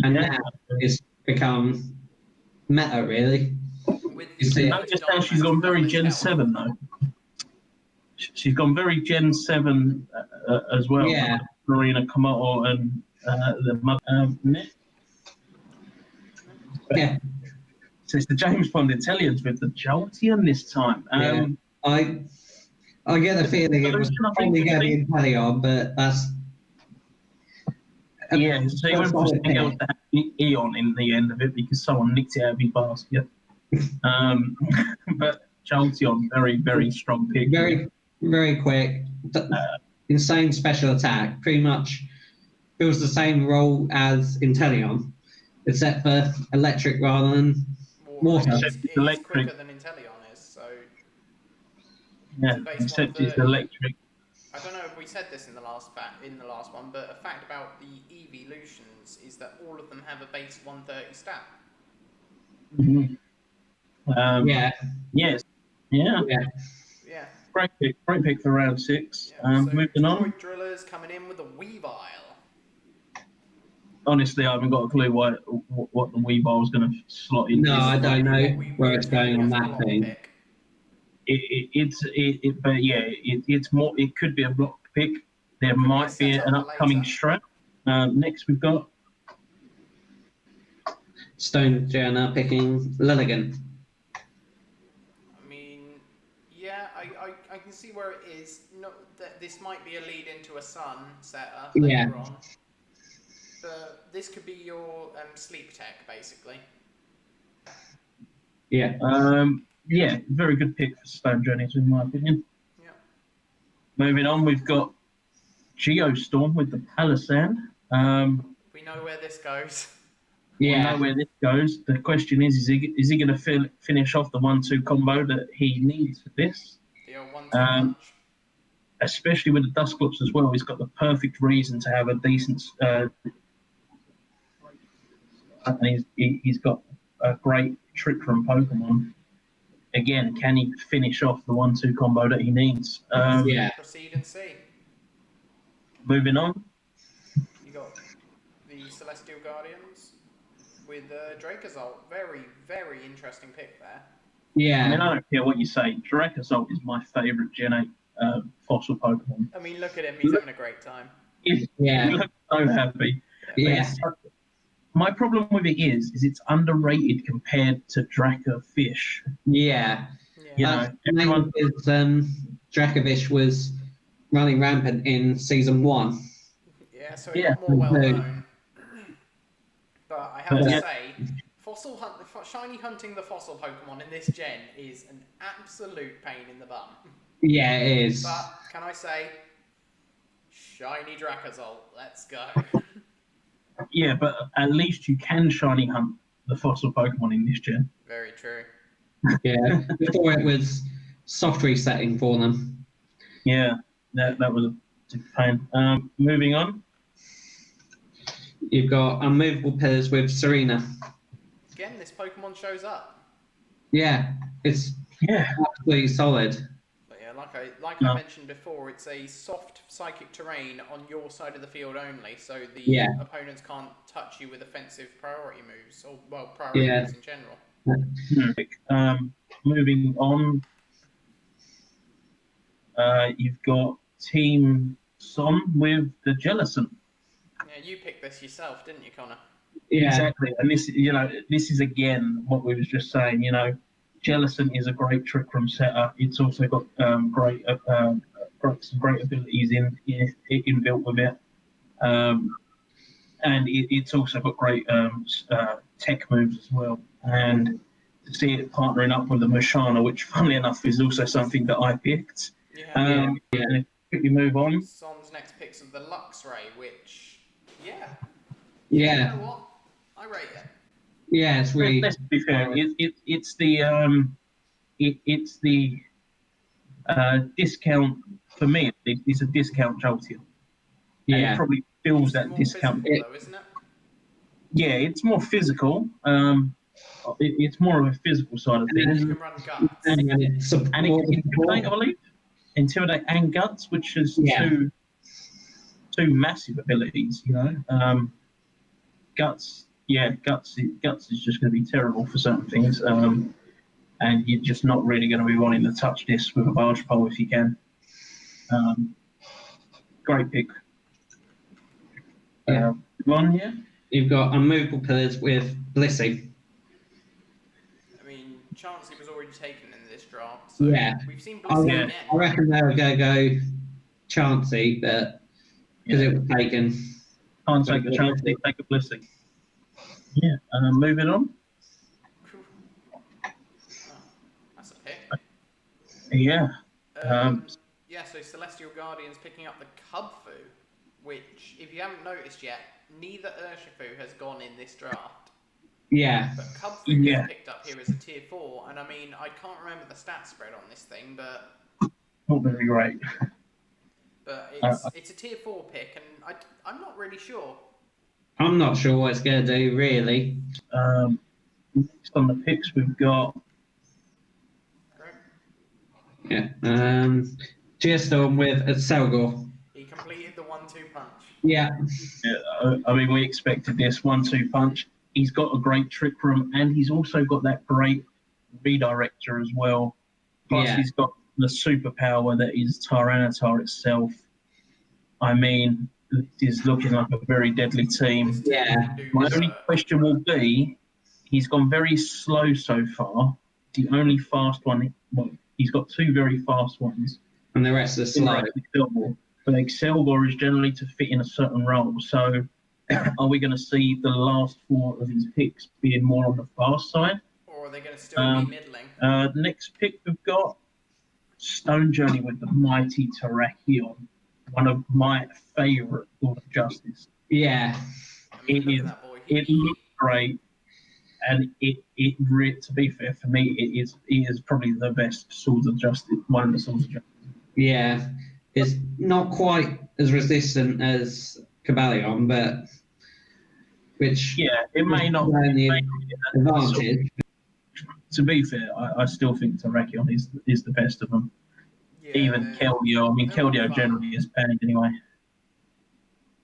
Speaker 3: And now it's become meta, really.
Speaker 1: Notice how she's gone very Gen 7, though. she's gone very Gen 7 as well.
Speaker 3: Yeah.
Speaker 1: Marina Komodo and the mother. Next.
Speaker 3: Yeah.
Speaker 1: So it's the James Bond Intelligence with the Jolteon this time.
Speaker 3: Yeah. I get the feeling it was
Speaker 1: Evolution, I think
Speaker 3: probably
Speaker 1: we've
Speaker 3: going to
Speaker 1: seen.
Speaker 3: be Inteleon, but that's
Speaker 1: Yeah, so it went for
Speaker 3: solid
Speaker 1: something else to have Eon in the end of it because someone nicked it out of his basket. But Jolteon, very, very strong pick.
Speaker 3: very, very quick, insane special attack. Pretty much fills the same role as Inteleon, except for electric rather than water.
Speaker 2: It is quicker than Inteleon is, so...
Speaker 1: Yeah, except it's electric.
Speaker 2: I don't know if we said this in the last one, but a fact about the evolutions is that all of them have a base 130 stat.
Speaker 1: Mm-hmm.
Speaker 3: Yeah.
Speaker 1: Yes. Yeah.
Speaker 2: Yeah.
Speaker 1: Great pick for round 6.
Speaker 2: Yeah, so
Speaker 1: moving on.
Speaker 2: Droid Drillers coming in with a Weavile.
Speaker 1: Honestly, I haven't got a clue what the Weavile is going to slot in.
Speaker 3: No, I don't know where it's going on that thing.
Speaker 1: But yeah, it's more. It could be a block pick. There might be an upcoming strat. Next, we've got
Speaker 3: Stone Journal picking Lilligan.
Speaker 2: I mean, yeah, I can see where it is. Not that this might be a lead into a Sun setup later on. But this could be your sleep tech, basically.
Speaker 3: Yeah.
Speaker 1: Yeah, very good pick for Stone Journeys, in my opinion.
Speaker 2: Yeah.
Speaker 1: Moving on, we've got Geostorm with the Palisand.
Speaker 2: We know where this goes.
Speaker 1: We know where this goes. The question is he going to finish off the 1-2 combo that he needs for this?
Speaker 2: The old 1-2 punch.
Speaker 1: Especially with the Dusclops as well, he's got the perfect reason to have a decent... and he's got a great trick from Pokemon. Again, can he finish off the 1-2 combo that he needs?
Speaker 2: Proceed and see.
Speaker 1: Moving on.
Speaker 2: You got the Celestial Guardians with Dracozolt. Very, very interesting pick there.
Speaker 3: Yeah.
Speaker 1: I mean, I don't care what you say. Dracozolt is my favourite Gen 8 fossil Pokemon.
Speaker 2: I mean, look at him. He's having a great time.
Speaker 1: He looks so happy.
Speaker 3: Yeah.
Speaker 1: My problem with it is it's underrated compared to Dracofish.
Speaker 3: Yeah.
Speaker 1: You know, everyone...
Speaker 3: Dracovish was running rampant in season 1.
Speaker 2: Yeah, so it's more well known. But I have to say, shiny hunting the fossil Pokemon in this gen is an absolute pain in the bum.
Speaker 3: Yeah, it is.
Speaker 2: But can I say, shiny Dracozolt, let's go.
Speaker 1: Yeah, but at least you can shiny hunt the fossil Pokemon in this gen.
Speaker 2: Very true.
Speaker 3: Yeah, before it was soft resetting for them.
Speaker 1: Yeah, that was a pain. Moving on.
Speaker 3: You've got Unmovable Pillars with Serena.
Speaker 2: Again, this Pokemon shows up.
Speaker 3: Yeah, it's absolutely solid.
Speaker 2: But yeah, like I mentioned before, it's a soft psychic terrain on your side of the field only, so the opponents can't touch you with offensive priority moves, or priority moves in general.
Speaker 1: Moving on, you've got Team Son with the Jellicent.
Speaker 2: Yeah, you picked this yourself, didn't you, Connor?
Speaker 1: Yeah. Exactly, and this is again what we was just saying. Jellicent is a great trick room setter. It's also got some great abilities inbuilt with it, and it's also got great tech moves as well. And to see it partnering up with the Moshana, which, funnily enough, is also something that I picked. And quickly move on.
Speaker 2: Son's next picks of the Luxray, which, you know what? I rate it.
Speaker 3: Yeah, it's really.
Speaker 1: Let's be fair. It's the discount for me. It's a discount Jolteon.
Speaker 3: Yeah,
Speaker 1: and it probably fills that discount.
Speaker 2: Physical, though, isn't it?
Speaker 1: Yeah, it's more physical. It's more of a physical side of things.
Speaker 2: You can run guts.
Speaker 1: And it can intimidate, I believe. Intimidate and guts, which is two massive abilities. Guts. Yeah, guts is just going to be terrible for certain things, and you're just not really going to be wanting to touch this with a barge pole if you can. Great pick.
Speaker 3: Yeah.
Speaker 1: One, yeah.
Speaker 3: You've got Unmovable Pillars with Blissey.
Speaker 2: I mean, Chansey was already taken in this draft, so
Speaker 3: Yeah.
Speaker 2: we've seen Blissey
Speaker 1: Yeah.
Speaker 2: again.
Speaker 3: I reckon they were going to go Chansey, but because it was taken.
Speaker 1: Can't take a chance, they take a blessing. Yeah, moving on.
Speaker 2: Oh, that's a pick.
Speaker 1: Yeah.
Speaker 2: Yeah, so Celestial Guardians picking up the Cubfu, which, if you haven't noticed yet, neither Urshifu has gone in this draft.
Speaker 3: Yeah.
Speaker 2: But Cubfu gets picked up here as a tier 4, and I mean, I can't remember the stat spread on this thing, but...
Speaker 1: Not very great.
Speaker 2: But it's a tier 4 pick, and I'm not really sure.
Speaker 3: I'm not sure what it's going to do, really.
Speaker 1: Next on the picks, we've got...
Speaker 3: Yeah. Geostorm with Selgor.
Speaker 2: He completed the 1-2 punch.
Speaker 3: Yeah.
Speaker 1: I mean, we expected this 1-2 punch. He's got a great trick room, and he's also got that great redirector as well. Plus, he's got the superpower that is Tyranitar itself. I mean, it is looking like a very deadly team.
Speaker 3: Yeah.
Speaker 1: My only question will be, he's gone very slow so far. The only fast one, well, he's got 2 very fast ones.
Speaker 3: And the rest are slow.
Speaker 1: But Excelgor is generally to fit in a certain role. So are we going to see the last 4 of his picks being more on the fast side?
Speaker 2: Or are they going to still be middling?
Speaker 1: Next pick we've got Stone Journey with the mighty Terrakion. One of my favourite Lord of Justice.
Speaker 3: Yeah.
Speaker 2: I mean, look at that boy.
Speaker 1: It looks great. And to be fair, for me, it is probably the best Swords of Justice, one of the Swords of Justice.
Speaker 3: Yeah. It's not quite as resistant as Cabalion, but which
Speaker 1: it may not be
Speaker 3: an advantage.
Speaker 1: To be fair, I still think Terrakion is the best of them.
Speaker 2: Yeah,
Speaker 1: even Keldeo. I mean, Keldeo generally is banned anyway.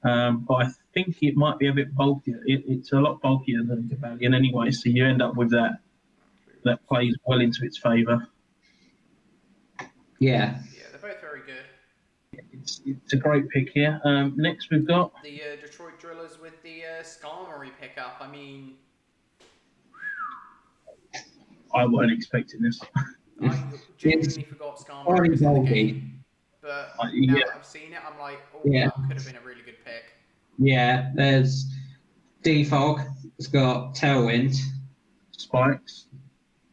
Speaker 1: But I think it might be a bit bulkier. It's a lot bulkier than Cabalion anyway, so you end up with that plays well into its favour.
Speaker 3: Yeah.
Speaker 2: Yeah, they're both very good.
Speaker 1: It's a great pick here. Next we've got
Speaker 2: the Detroit Drillers with the Skarmory pickup. I mean,
Speaker 1: I weren't expecting this.
Speaker 2: I genuinely forgot Skarmory was in the game. But now that I've seen it, I'm like, that could have been a really good pick.
Speaker 3: Yeah, there's Defog. It's got Tailwind.
Speaker 1: Spikes.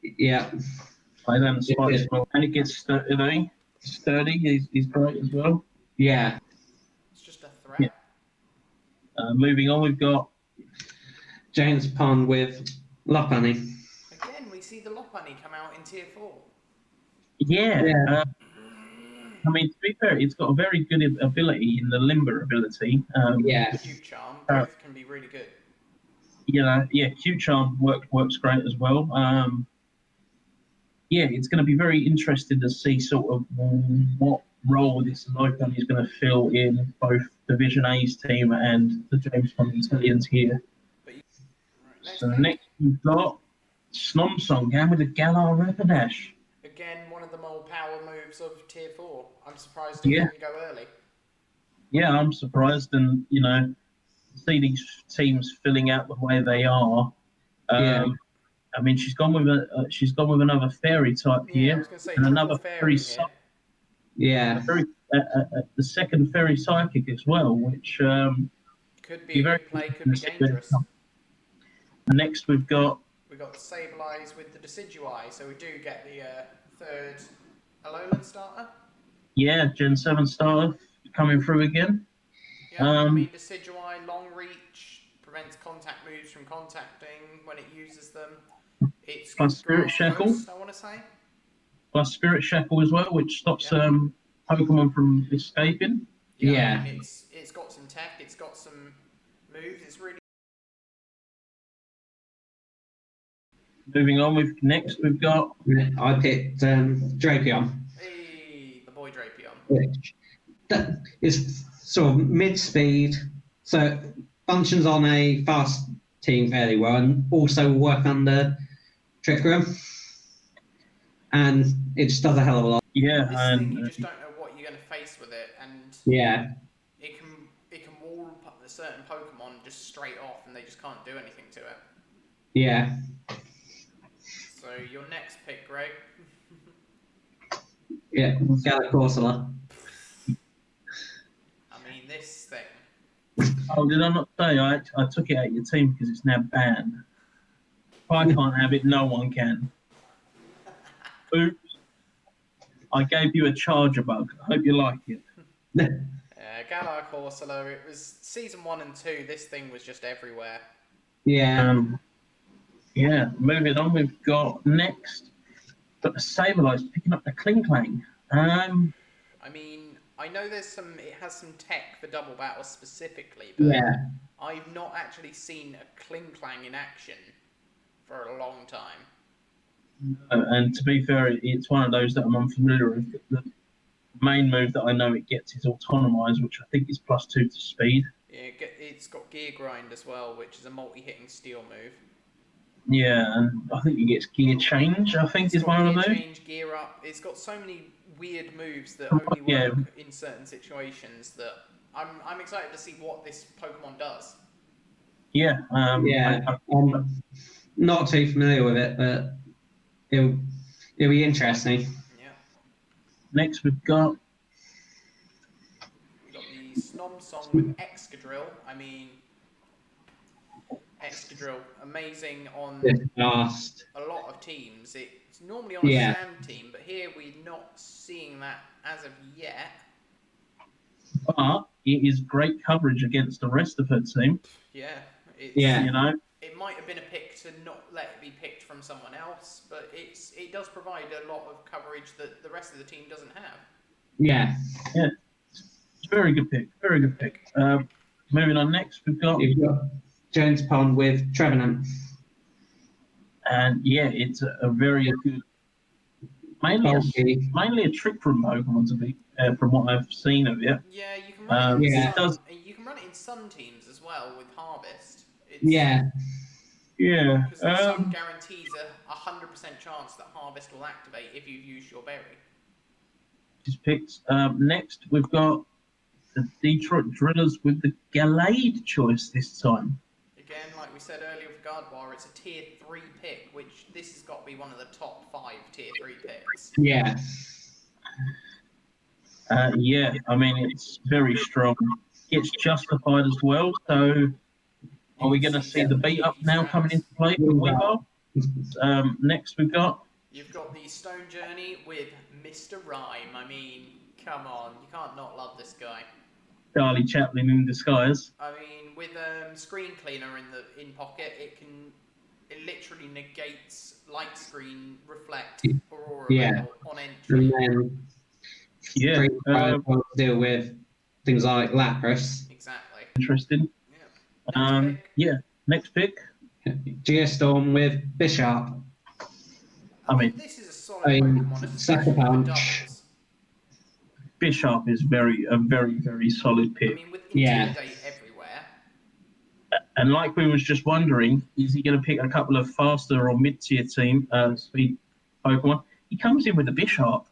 Speaker 3: Yeah.
Speaker 1: And then Spikes. And it gets sturdy. He's great as well.
Speaker 3: Yeah.
Speaker 2: It's just a threat.
Speaker 1: Yeah. Moving on, we've got
Speaker 3: James Pond with Lopunny.
Speaker 2: Again, we see the Lopunny come out in tier 4.
Speaker 1: Yeah. I mean, to be fair, it's got a very good ability in the Limber ability.
Speaker 2: Cute Charm, both can be really good.
Speaker 1: Cute Charm works great as well. It's going to be very interesting to see sort of what role this Lopunny is going to fill in both Division A's team and the James Bond Italians here. Next we've got Snomsong going with the Galar Rapidash.
Speaker 2: Again, one of the more power moves of tier 4. I'm surprised it didn't go early.
Speaker 1: Yeah, I'm surprised, and see these teams filling out the way they are. I mean, she's gone with another fairy type here,
Speaker 2: I was going to say,
Speaker 1: and another
Speaker 2: fairy
Speaker 1: the second fairy psychic as well, which
Speaker 2: could be a good play, could be dangerous.
Speaker 1: Next, we've got
Speaker 2: Sableye with the Decidueye, so we do get the third Alolan starter.
Speaker 1: Yeah, Gen 7 starter coming through again.
Speaker 2: Yeah, I mean, Decidueye, long reach, prevents contact moves from contacting when it uses them. It's
Speaker 1: plus Spirit Shackle.
Speaker 2: I want to say.
Speaker 1: Plus Spirit Shackle as well, which stops Pokemon from escaping.
Speaker 2: Yeah. I mean, it's got some tech, it's got some moves, it's really...
Speaker 1: Moving on, we've got...
Speaker 3: I picked Drapion.
Speaker 2: Hey, the boy Drapion.
Speaker 3: Which is sort of mid-speed, so functions on a fast team fairly well, and also work under Trick Room. And it just does a hell of a lot.
Speaker 1: Yeah,
Speaker 2: and you just don't know what you're going to face with it, and
Speaker 3: Yeah.
Speaker 2: it can wall a certain Pokemon just straight off, and they just can't do anything to it.
Speaker 3: Yeah.
Speaker 2: So your next pick, Greg.
Speaker 3: Yeah. Galactorsula.
Speaker 2: I mean, this thing.
Speaker 1: Oh, did I not say I took it out of your team because it's now banned? If I can't have it, no one can. Oops. I gave you a charger bug. I hope you like it.
Speaker 2: Galar Corsola, it was season 1 and 2, this thing was just everywhere.
Speaker 3: Yeah.
Speaker 1: Yeah, moving on, we've got next, got the Sableye picking up the Kling Clang.
Speaker 2: I mean, I know it has some tech for double battle specifically, but
Speaker 3: Yeah.
Speaker 2: I've not actually seen a Kling Clang in action for a long time.
Speaker 1: And to be fair, it's one of those that I'm unfamiliar with. The main move that I know it gets is Autonomize, which I think is +2 to speed.
Speaker 2: Yeah, it's got Gear Grind as well, which is a multi-hitting steel move.
Speaker 1: Yeah, and I think it gets Gear Change, I think, is one of the moves.
Speaker 2: Gear Change, Gear Up. It's got so many weird moves that only work in certain situations that I'm excited to see what this Pokemon does.
Speaker 1: Yeah.
Speaker 3: I'm not too familiar with it, but it'll be interesting.
Speaker 2: Yeah.
Speaker 1: Next, we've got
Speaker 2: the Snom Song with Excadrill. I mean, Excadrill, amazing on a lot of teams. It's normally on a sand team, but here we're not seeing that as of yet.
Speaker 1: But it is great coverage against the rest of her team.
Speaker 2: Yeah.
Speaker 1: You know,
Speaker 2: it might have been a pick to not let it be picked from someone else, but it does provide a lot of coverage that the rest of the team doesn't have.
Speaker 3: Yeah.
Speaker 1: Yeah. It's a very good pick. Very good pick. Moving on next, we've got
Speaker 3: Jones Pond with Trevenant.
Speaker 1: And yeah, it's a very good, mainly a trick room Pokemon to be, from what I've seen of it.
Speaker 2: Yeah, you can run it in
Speaker 1: it does.
Speaker 2: You can run it in Sun teams as well with Harvest.
Speaker 1: Yeah.
Speaker 2: Because the Sun guarantees a 100% chance that Harvest will activate if you've used your berry.
Speaker 1: Just picked. Next, we've got the Detroit Drillers with the Gallade choice this time.
Speaker 2: Again, like we said earlier with Gardevoir, it's a tier 3 pick, which this has got to be one of the top 5 tier 3 picks.
Speaker 3: Yeah.
Speaker 1: Yeah, I mean, it's very strong. It's justified as well, so are we going to see the beat up now coming into play for Weavile? Next we've got...
Speaker 2: You've got the Stone Journey with Mr. Rhyme. I mean, come on, you can't not love this guy.
Speaker 1: Charlie Chaplin in disguise.
Speaker 2: I mean, with Screen Cleaner in pocket, it literally negates Light Screen, Reflect, Aurora on entry.
Speaker 3: And then deal with things like Lapras.
Speaker 2: Exactly.
Speaker 1: Interesting. Next pick.
Speaker 3: Geostorm with Bishop.
Speaker 2: I mean, this is a solid Pokemon, especially with doubles.
Speaker 1: Bishop is a very, very solid pick.
Speaker 2: I mean, with Intimidate everywhere.
Speaker 1: And like we was just wondering, is he going to pick a couple of faster or mid-tier team speed Pokemon? He comes in with a Bishop.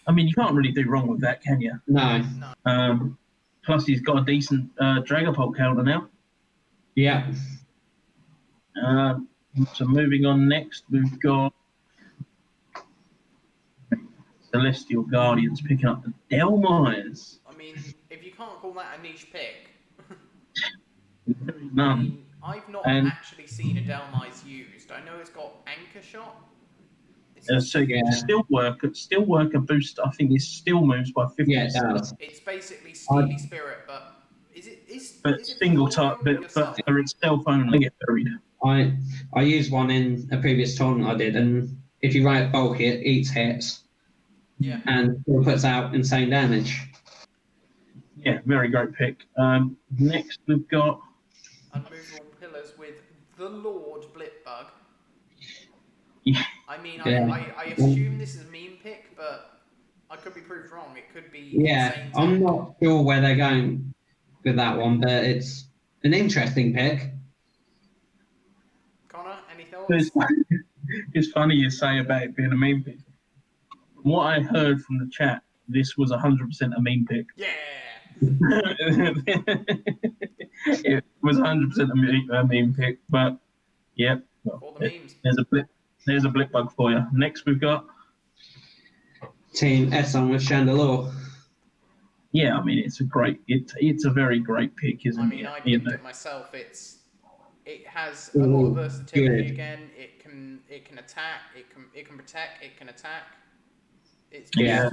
Speaker 1: I mean, you can't really do wrong with that, can you?
Speaker 3: No.
Speaker 1: Plus, he's got a decent Dragapult counter now.
Speaker 3: Yeah.
Speaker 1: So moving on next, we've got Celestial Guardians picking up the Delmires.
Speaker 2: I mean, if you can't call that a niche pick,
Speaker 1: none.
Speaker 2: I mean, I've not actually seen a Delmise used. I know it's got Anchor Shot.
Speaker 1: Still work a boost. I think it still moves by 50%.
Speaker 3: Yeah, it does.
Speaker 2: It's basically Steely Spirit, but is it
Speaker 1: single type, but for itself only get buried.
Speaker 3: I used one in a previous tournament I did, and if you run it bulky, it eats hits.
Speaker 2: Yeah.
Speaker 3: And it puts out insane damage.
Speaker 1: Yeah, very great pick. Next, we've got
Speaker 2: Unmovable Pillars with the Lord Blipbug.
Speaker 1: Yeah.
Speaker 2: I mean, I assume this is a meme pick, but I could be proved wrong. It could be insane.
Speaker 3: I'm not sure where they're going with that one, but it's an interesting pick.
Speaker 2: Connor, any thoughts?
Speaker 1: It's funny you say about it being a meme pick. From what I heard from the chat, this was 100% a meme pick.
Speaker 2: Yeah.
Speaker 1: It was 100% a meme pick, but yeah, well,
Speaker 2: For the memes.
Speaker 1: there's a blip bug for you. Next, we've got
Speaker 3: Team Esson with Chandelure.
Speaker 1: yeah. I mean, it's a very great pick, isn't
Speaker 2: I mean,
Speaker 1: it?
Speaker 2: I
Speaker 1: You
Speaker 2: picked
Speaker 1: know?
Speaker 2: it myself. It has a lot of versatility.
Speaker 3: Good.
Speaker 2: Again, it can attack. It can protect. It can attack. It's just
Speaker 3: Yeah.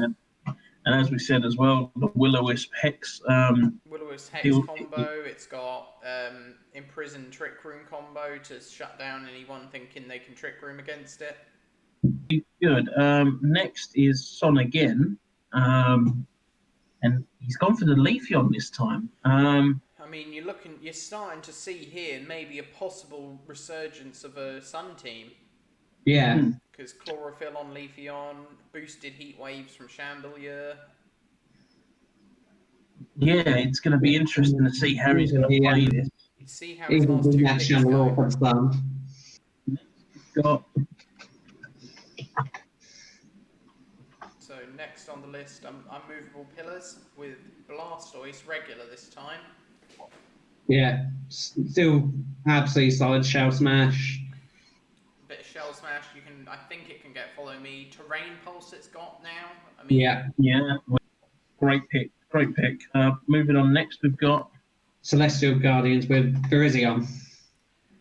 Speaker 1: And as we said as well, the Will-O-Wisp Hex.
Speaker 2: Will-O-Wisp Hex
Speaker 1: He'll-
Speaker 2: combo. It's got Imprison Trick Room combo to shut down anyone thinking they can Trick Room against it.
Speaker 1: Good. Next is Son again, and he's gone for the Leafeon this time.
Speaker 2: I mean, you're starting to see here maybe a possible resurgence of a Sun team.
Speaker 3: Yeah.
Speaker 2: Because Chlorophyll on Leafeon, boosted heat waves from Chandelier.
Speaker 1: Yeah, it's going to be interesting to see how he's going to play this.
Speaker 2: You see how his last
Speaker 3: Even
Speaker 2: two
Speaker 3: that
Speaker 2: picks
Speaker 3: Chandelure
Speaker 2: go.
Speaker 3: for Sun.
Speaker 1: Got
Speaker 2: So next on the list, Unmovable Pillars with Blastoise regular this time.
Speaker 3: Yeah. Still absolutely solid Shell Smash.
Speaker 2: Bit of Shell Smash. I think it can get Follow Me. Terrain Pulse it's got now. I mean,
Speaker 1: yeah, great pick. Moving on next, we've got
Speaker 3: Celestial Guardians with Virizion.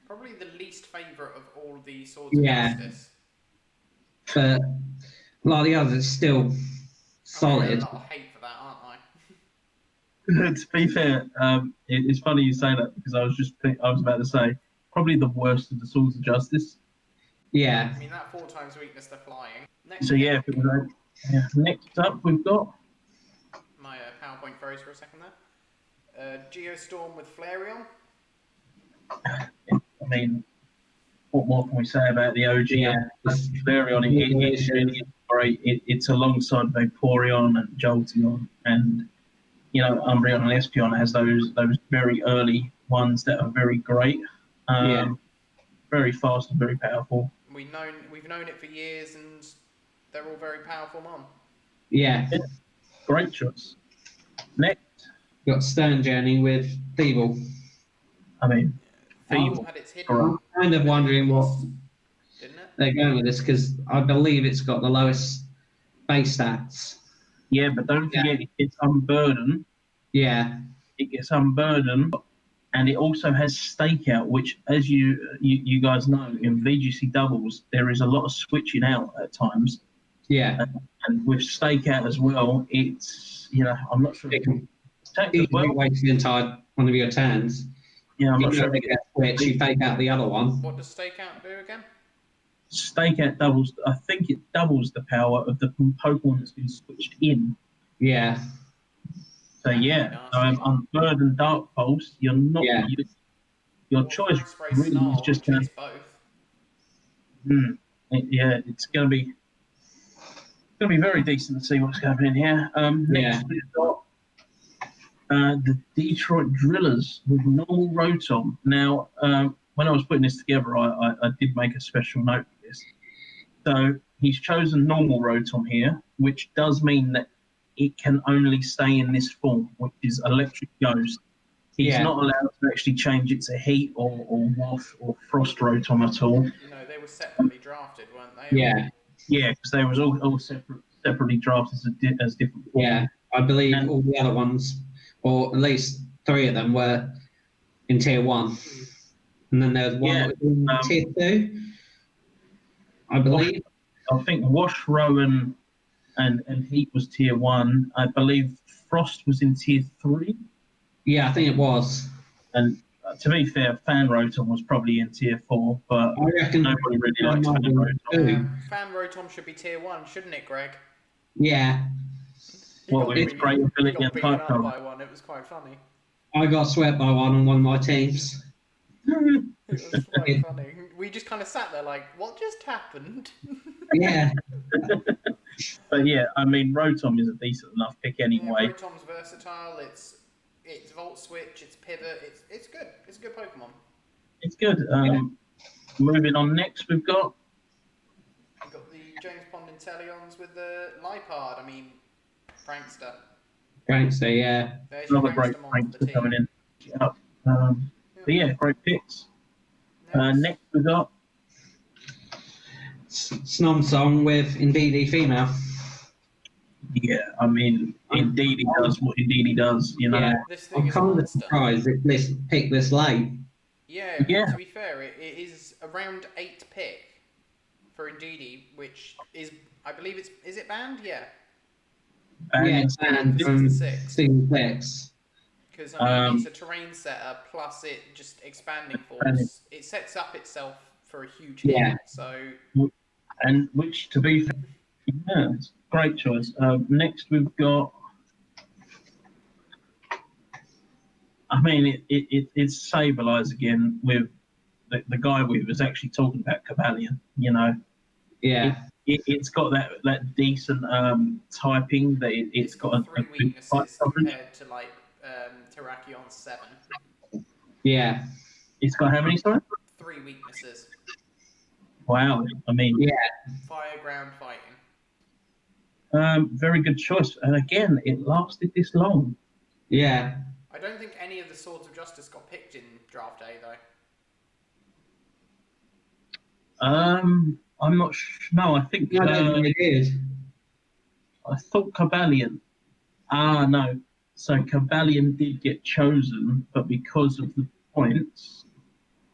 Speaker 2: probably the least favourite of all the Swords of
Speaker 3: Yeah.
Speaker 2: Justice.
Speaker 3: But a lot of the others are still
Speaker 2: I mean,
Speaker 3: solid.
Speaker 2: a lot of hate for that, aren't I?
Speaker 1: to be fair, it's funny you say that because I was about to say probably the worst of the Swords of Justice.
Speaker 3: Yeah.
Speaker 2: I mean, that 4 times weakness, they're flying.
Speaker 1: So yeah, next up we've got
Speaker 2: My PowerPoint froze for a second there. Geostorm with Flareon.
Speaker 1: I mean, what more can we say about the OG?
Speaker 3: Yeah.
Speaker 1: Flareon, it's really great. It's alongside Vaporeon and Jolteon, and Umbreon and Espeon has those very early ones that are very great. Very fast and very powerful.
Speaker 2: We've known it for years, and they're all very powerful, Mom.
Speaker 3: Yeah.
Speaker 1: Great choice. Next,
Speaker 3: Got Stern Journey with Feeble.
Speaker 1: I mean,
Speaker 2: Feeble had its hidden.
Speaker 3: I'm kind of wondering what
Speaker 2: Didn't it?
Speaker 3: they're going with this because I believe it's got the lowest base stats.
Speaker 1: yeah, but don't forget it's unburdened.
Speaker 3: Yeah.
Speaker 1: It gets unburdened, and it also has stakeout, which, as you guys know, in VGC doubles there is a lot of switching out at times.
Speaker 3: Yeah.
Speaker 1: And with stakeout as well, it's I'm not sure.
Speaker 3: It can
Speaker 1: Attack as
Speaker 3: easily
Speaker 1: well.
Speaker 3: waste the entire one of your turns.
Speaker 1: Yeah, I'm not sure.
Speaker 3: They get switch, you fake out the other one.
Speaker 2: What does Stakeout do again?
Speaker 1: Stakeout doubles. I think it doubles the power of the Pokemon that's been switched in.
Speaker 3: Yeah.
Speaker 1: So yeah, unburdened Dark Pulse. You're not.
Speaker 3: Yeah.
Speaker 1: Your choice
Speaker 2: Spray
Speaker 1: really
Speaker 2: Snarl,
Speaker 1: is just
Speaker 2: which
Speaker 1: going
Speaker 2: hits
Speaker 1: to.
Speaker 2: both.
Speaker 1: It's going to be. Very decent to see what's happening here. Next we've got the Detroit Drillers with normal Rotom. Now, when I was putting this together, I did make a special note of this. So he's chosen normal Rotom here, which does mean that it can only stay in this form, which is Electric Ghost. He's not allowed to actually change it to Heat or Waff or Frost Rotom at all.
Speaker 2: No, they were separately drafted, weren't they?
Speaker 3: Yeah.
Speaker 1: Yeah, because they was all separately drafted as different forms.
Speaker 3: Yeah. I believe all the other ones, or at least 3 of them, were in Tier 1. And then there's one in Tier 2, I believe.
Speaker 1: I think Wash, Rowan, and Heat was Tier 1. I believe Frost was in Tier 3.
Speaker 3: Yeah, I think it was.
Speaker 1: And to be fair, Fan Rotom was probably in Tier 4, but
Speaker 3: I reckon
Speaker 1: nobody really likes Fan Rotom.
Speaker 2: Fan Rotom should be Tier 1, shouldn't it, Greg?
Speaker 3: Yeah.
Speaker 1: What, with its great ability and type
Speaker 2: up by one. It was quite funny.
Speaker 3: I got swept by one on one of my teams.
Speaker 2: It was quite funny. We just kind of sat there like, what just happened?
Speaker 3: Yeah.
Speaker 1: But yeah, I mean, Rotom is a decent enough pick anyway.
Speaker 2: Yeah, Rotom's versatile. It's Volt Switch. It's Pivot. It's good. It's a good Pokemon.
Speaker 1: It's good. Moving on next, we've got
Speaker 2: the James Pond Inteleons with the Lipard. I mean, Prankster.
Speaker 3: Prankster, yeah.
Speaker 2: There's your
Speaker 1: Another great
Speaker 2: Prankster mod for the
Speaker 1: prankster
Speaker 2: team.
Speaker 1: coming in. Yep. But yeah, great picks. Next we got
Speaker 3: Snom Song with Indeedy Female.
Speaker 1: yeah. I mean, indeed he does what indeed he does. You know.
Speaker 3: Yeah,
Speaker 2: This thing
Speaker 3: I'm
Speaker 2: is a
Speaker 3: kind of
Speaker 2: monster.
Speaker 3: surprised if this picked this late.
Speaker 2: Yeah,
Speaker 1: Yeah.
Speaker 2: to be fair, it is a round 8 pick for Indeedy, which is, I believe is it banned? Yeah.
Speaker 3: Yeah, and
Speaker 2: for
Speaker 3: from
Speaker 2: season 6.
Speaker 3: Season 6.
Speaker 2: Because, I mean, it's a terrain setter, plus it just expanding force. It sets up itself for a huge hit,
Speaker 3: Yeah.
Speaker 2: so...
Speaker 1: And which, to be fair, yeah, it's a great choice. Next we've got. I mean, it's Sableyes again with the guy we was actually talking about, Cavalier. You know,
Speaker 3: Yeah.
Speaker 1: it's got that decent typing that it's got a
Speaker 2: 3
Speaker 1: good fight
Speaker 2: weaknesses
Speaker 1: coverage.
Speaker 2: compared to, like, Terrakion's 7.
Speaker 3: Yeah.
Speaker 1: It's got how many, sorry?
Speaker 2: 3 weaknesses.
Speaker 1: Wow. I mean,
Speaker 3: Yeah.
Speaker 2: Fire, ground, fighting.
Speaker 1: very good choice. And again, it lasted this long.
Speaker 3: Yeah.
Speaker 2: I don't think any of the Swords of Justice got picked in Draft Day, though.
Speaker 1: I'm not no, I think
Speaker 3: No, I don't think it is.
Speaker 1: I thought Cavalian. No. So Cavalian did get chosen, but because of the points,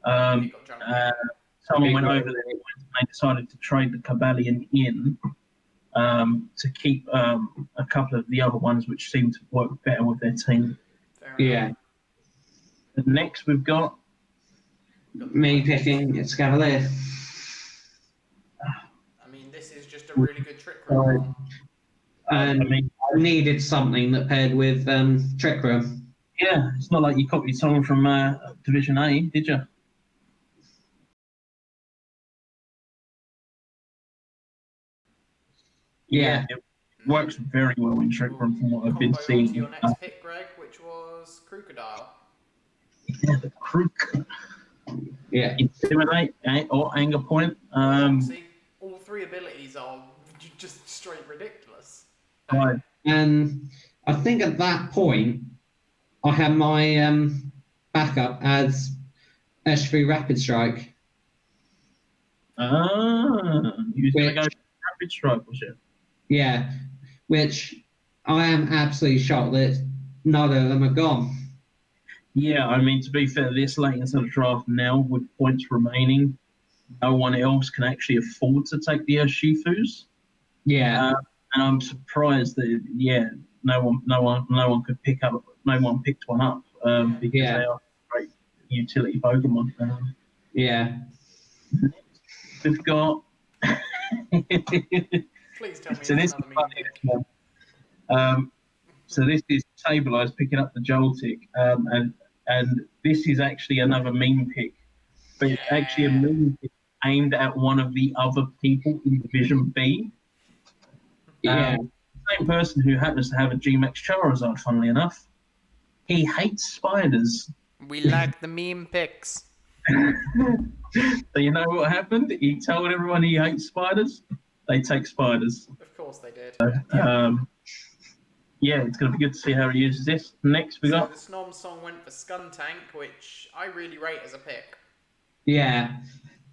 Speaker 2: It got jumped in.
Speaker 1: someone went over there and they decided to trade the Cavalian in to keep a couple of the other ones which seemed to work better with their team.
Speaker 2: Fair
Speaker 3: Yeah.
Speaker 2: enough.
Speaker 1: And next we've got
Speaker 3: Me picking it's Cavalier.
Speaker 2: I mean, this is just a really good trick room.
Speaker 3: And
Speaker 1: I mean,
Speaker 3: I needed something that paired with Trick Room.
Speaker 1: yeah, it's not like you copied someone from Division A, did you?
Speaker 3: Yeah.
Speaker 1: It works very well in Trick Room from what I've been
Speaker 2: Combo
Speaker 1: seeing.
Speaker 2: onto your next pick, Greg, which was Crocodile.
Speaker 1: Yeah, the crook.
Speaker 3: Yeah.
Speaker 1: Intimidate or anger point.
Speaker 2: See, all 3 abilities are just straight ridiculous.
Speaker 1: Right.
Speaker 3: And I think at that point, I had my backup as S3 Rapid Strike.
Speaker 1: You was going to go Rapid Strike, was it?
Speaker 3: Yeah, which I am absolutely shocked that neither of them are gone.
Speaker 1: Yeah, I mean, to be fair, this late into the draft now, with points remaining, no one else can actually afford to take the Shifus.
Speaker 3: Yeah,
Speaker 1: And I'm surprised that no one picked one up because
Speaker 3: Yeah.
Speaker 1: they are great utility Pokemon.
Speaker 3: yeah,
Speaker 1: We've got.
Speaker 2: Please tell me
Speaker 1: So
Speaker 2: it's
Speaker 1: this is
Speaker 2: another
Speaker 1: funny,
Speaker 2: mean pick.
Speaker 1: this one. So this is Sableyes picking up the Joltik, and this is actually another meme pick, but it's actually a meme pick aimed at one of the other people in Division B.
Speaker 3: yeah,
Speaker 1: Same person who happens to have a GMAX Charizard, funnily enough. He hates spiders.
Speaker 2: We like the meme picks.
Speaker 1: So you know what happened? He told everyone he hates spiders. They take spiders.
Speaker 2: Of course they did.
Speaker 1: Yeah, it's going to be good to see how he uses this. Next, we got.
Speaker 2: So the Snom song went for Skuntank, which I really rate as a pick.
Speaker 3: yeah,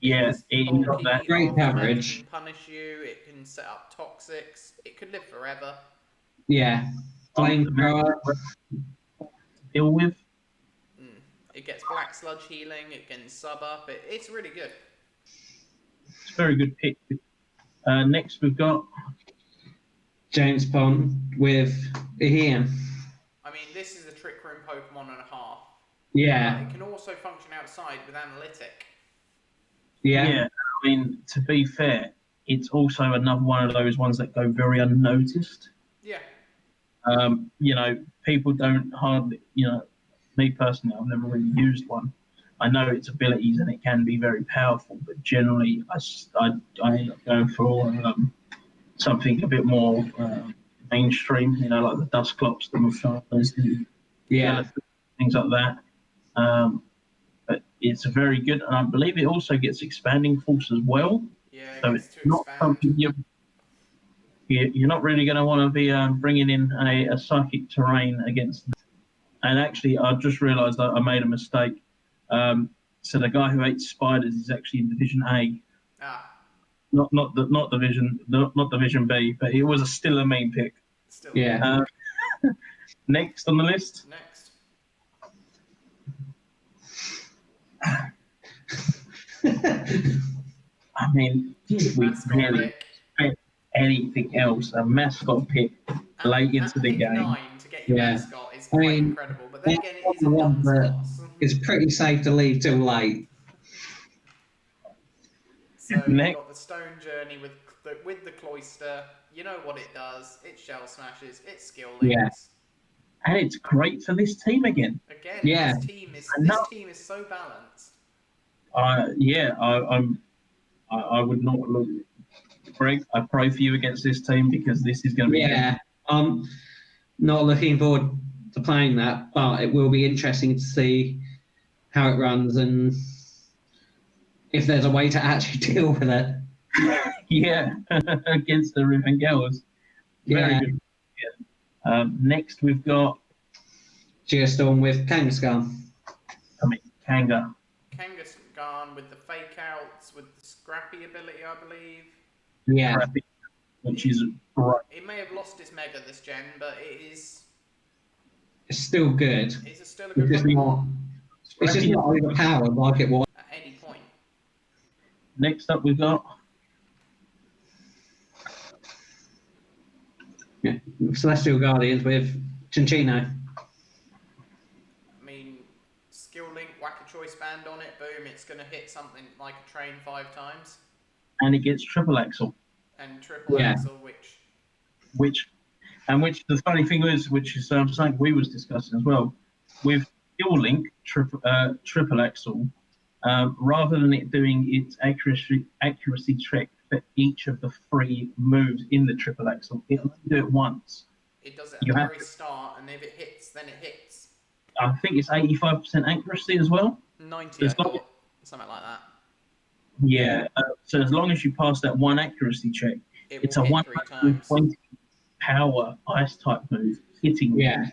Speaker 1: Yeah, he got
Speaker 2: Bulky,
Speaker 1: that.
Speaker 3: Great
Speaker 2: Aftermath
Speaker 3: coverage.
Speaker 2: can punish you, it can set up Toxics, it could live forever.
Speaker 3: yeah. Flamethrower.
Speaker 1: Deal with.
Speaker 2: It gets Black Sludge healing, it can sub up, it's really good.
Speaker 1: It's a very good pick. Next, we've got.
Speaker 3: James Pond with Ian.
Speaker 2: I mean, this is a Trick Room Pokemon and a half.
Speaker 3: Yeah,
Speaker 2: It can also function outside with Analytic.
Speaker 3: yeah,
Speaker 1: I mean, to be fair, it's also another one of those ones that go very unnoticed.
Speaker 2: Yeah.
Speaker 1: People don't hardly, me personally, I've never really used one. I know its abilities and it can be very powerful, but generally I end up going for something a bit more mainstream, like the Dusclops, the Musharkas, the Elephants, things like that. But it's very good, and I believe it also gets expanding force as well.
Speaker 2: Yeah, it
Speaker 1: So
Speaker 2: gets
Speaker 1: it's
Speaker 2: to
Speaker 1: not
Speaker 2: expand.
Speaker 1: something you're not really going to want to be bringing in a psychic terrain against them. And actually, I just realised that I made a mistake. So the guy who hates spiders is actually in Division A,
Speaker 2: Ah,
Speaker 1: not Division B, but it was still a main pick.
Speaker 2: still.
Speaker 3: Yeah.
Speaker 1: Next on the list,
Speaker 2: Next.
Speaker 1: I mean, did we
Speaker 2: Mascot
Speaker 1: really
Speaker 2: pick.
Speaker 1: expect anything else? A mascot pick late into
Speaker 2: At
Speaker 1: the
Speaker 2: pick
Speaker 1: game.
Speaker 2: 9 to get your
Speaker 3: Yeah.
Speaker 2: mascot is
Speaker 3: I
Speaker 2: quite
Speaker 3: mean,
Speaker 2: incredible. But then
Speaker 3: that's
Speaker 2: again, it is a
Speaker 3: the one
Speaker 2: dunce
Speaker 3: that
Speaker 2: class.
Speaker 3: It's pretty safe to leave till late.
Speaker 2: So you've
Speaker 1: Next.
Speaker 2: got the Stone Journey with the Cloister. You know what it does. It shell smashes. It skill links.
Speaker 3: Yeah.
Speaker 1: And it's great for this team again.
Speaker 2: Again,
Speaker 3: Yeah.
Speaker 2: this team is so balanced.
Speaker 1: I would not look. Greg, I pray for you against this team because this is going to be.
Speaker 3: Yeah. I'm not looking forward to playing that, but it will be interesting to see how it runs and if there's a way to actually deal with it.
Speaker 1: Yeah, against the Rivengels. Very
Speaker 3: Yeah.
Speaker 1: good. Yeah. Next, we've got
Speaker 3: Geostorm with Kangaskhan.
Speaker 1: Kanga.
Speaker 2: Kangaskhan with the fake outs, with the scrappy ability, I believe.
Speaker 3: Yeah.
Speaker 1: Which is great.
Speaker 2: It may have lost its mega this gen, but
Speaker 3: It's still good.
Speaker 2: it's still a good
Speaker 3: It's just
Speaker 2: Pokemon
Speaker 3: not overpowered like it was.
Speaker 2: at any point.
Speaker 1: Next up, we've got
Speaker 3: Celestial Guardians with Chinchino.
Speaker 2: I mean, skill link, whack a choice band on it, boom, it's going to hit something like a train 5 times.
Speaker 1: and it gets triple axle,
Speaker 2: And triple
Speaker 3: Yeah.
Speaker 2: axle,
Speaker 1: which the funny thing is, which is something we was discussing as well, with Skill Link triple axle, rather than it doing its accuracy check for each of the 3 moves in the triple axle, it'll do it once.
Speaker 2: it does it at the very start, and if it hits, then it hits.
Speaker 1: I think it's 85% accuracy as well.
Speaker 2: 90, I thought. Something like that.
Speaker 1: Yeah. So as long as you pass that one accuracy check, it's a
Speaker 2: will hit 3 times.
Speaker 1: 120 power ice type move hitting.
Speaker 3: Yeah.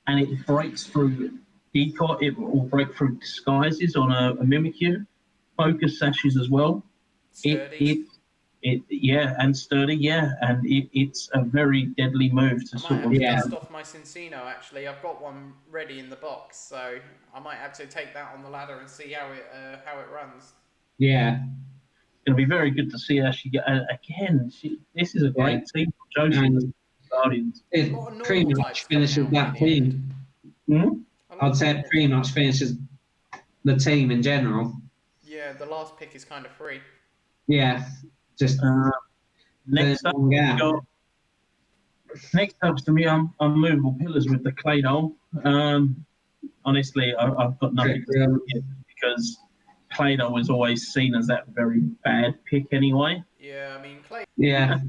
Speaker 1: And it breaks through decoy. It will break through disguises on a Mimikyu, focus sashes as well.
Speaker 2: Sturdy.
Speaker 1: And sturdy, and it's a very deadly move to
Speaker 2: I
Speaker 1: sort
Speaker 2: might have
Speaker 1: of.
Speaker 2: to dust off my Cincino, actually. I've got one ready in the box, so I might have to take that on the ladder and see how it runs.
Speaker 3: Yeah.
Speaker 1: It'll be very good to see how she get. Again, this is a great team. Josie
Speaker 3: And
Speaker 1: Guardians.
Speaker 3: it pretty much finishes that team. I'd say it pretty much finishes the team in general.
Speaker 2: Yeah, the last pick is kind of free.
Speaker 3: Yeah. Just
Speaker 1: Next up, next up's to me, unmovable pillars with the Claydol. Honestly, I've got nothing to say yet because Claydol was always seen as that very bad pick anyway.
Speaker 2: Yeah, I mean,
Speaker 3: Yeah.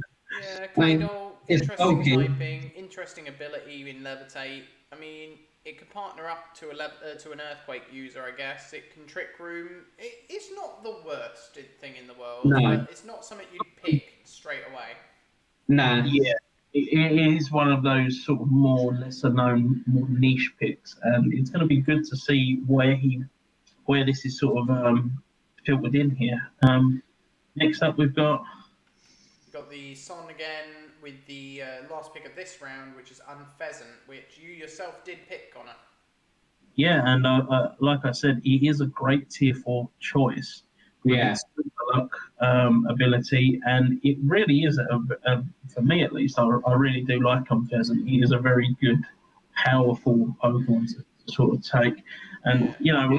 Speaker 2: Yeah, Claydol,
Speaker 3: it's
Speaker 2: interesting
Speaker 3: bulky.
Speaker 2: typing, interesting ability in Levitate. I mean, it could partner up to an Earthquake user, I guess. It can Trick Room. It's not the worst thing in the world.
Speaker 3: No.
Speaker 2: But it's not something you'd pick straight away.
Speaker 3: No.
Speaker 1: Yeah, it is one of those sort of more lesser known, more niche picks, and it's going to be good to see where this is sort of filtered in here. Next up, we've got
Speaker 2: the Son again with the last pick of this round, which is Unpheasant, which you yourself did pick, Connor.
Speaker 1: Yeah, and like I said, he is a great tier 4 choice.
Speaker 3: Yeah.
Speaker 1: Luck ability, and it really is for me at least. I really do like Unpheasant. He is a very good, powerful Pokemon to sort of take, and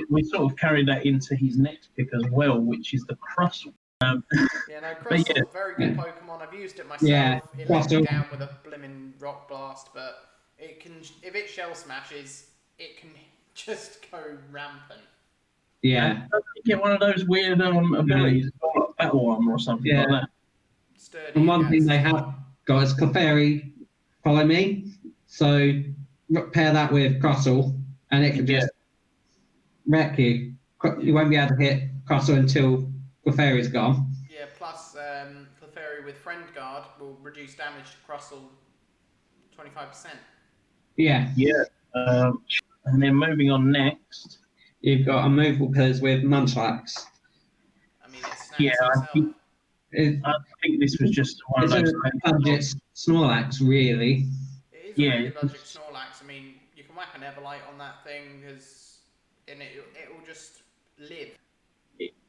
Speaker 1: we sort of carry that into his next pick as well, which is the Crustle.
Speaker 2: Crustle, very good Pokemon. I've used it myself.
Speaker 3: Yeah,
Speaker 2: it let me
Speaker 3: Crustle.
Speaker 2: down with a blimmin' Rock Blast, but it can, if it shell smashes, it can just go rampant.
Speaker 3: Yeah.
Speaker 1: You get one of those weird abilities, like battle armor or something like that.
Speaker 2: Sturdy.
Speaker 3: And one thing they have got is Clefairy, follow me. So pair that with Crustle, and it can just wreck you. You won't be able to hit Crustle until Clefairy's gone.
Speaker 2: Yeah, Yeah, plus Clefairy with Friend Guard will reduce damage to Crustle 25%.
Speaker 3: Yeah.
Speaker 1: Yeah. And then moving on next.
Speaker 3: You've got immovable pillars with Munchlax.
Speaker 2: I mean, it
Speaker 1: Yeah,
Speaker 2: snaps itself.
Speaker 1: I think this was just one of
Speaker 3: It's a
Speaker 1: those.
Speaker 3: budget Snorlax, really.
Speaker 2: It is a
Speaker 1: Yeah,
Speaker 2: really budget Snorlax. I mean, you can whack an Everlight on that thing, and it will just live.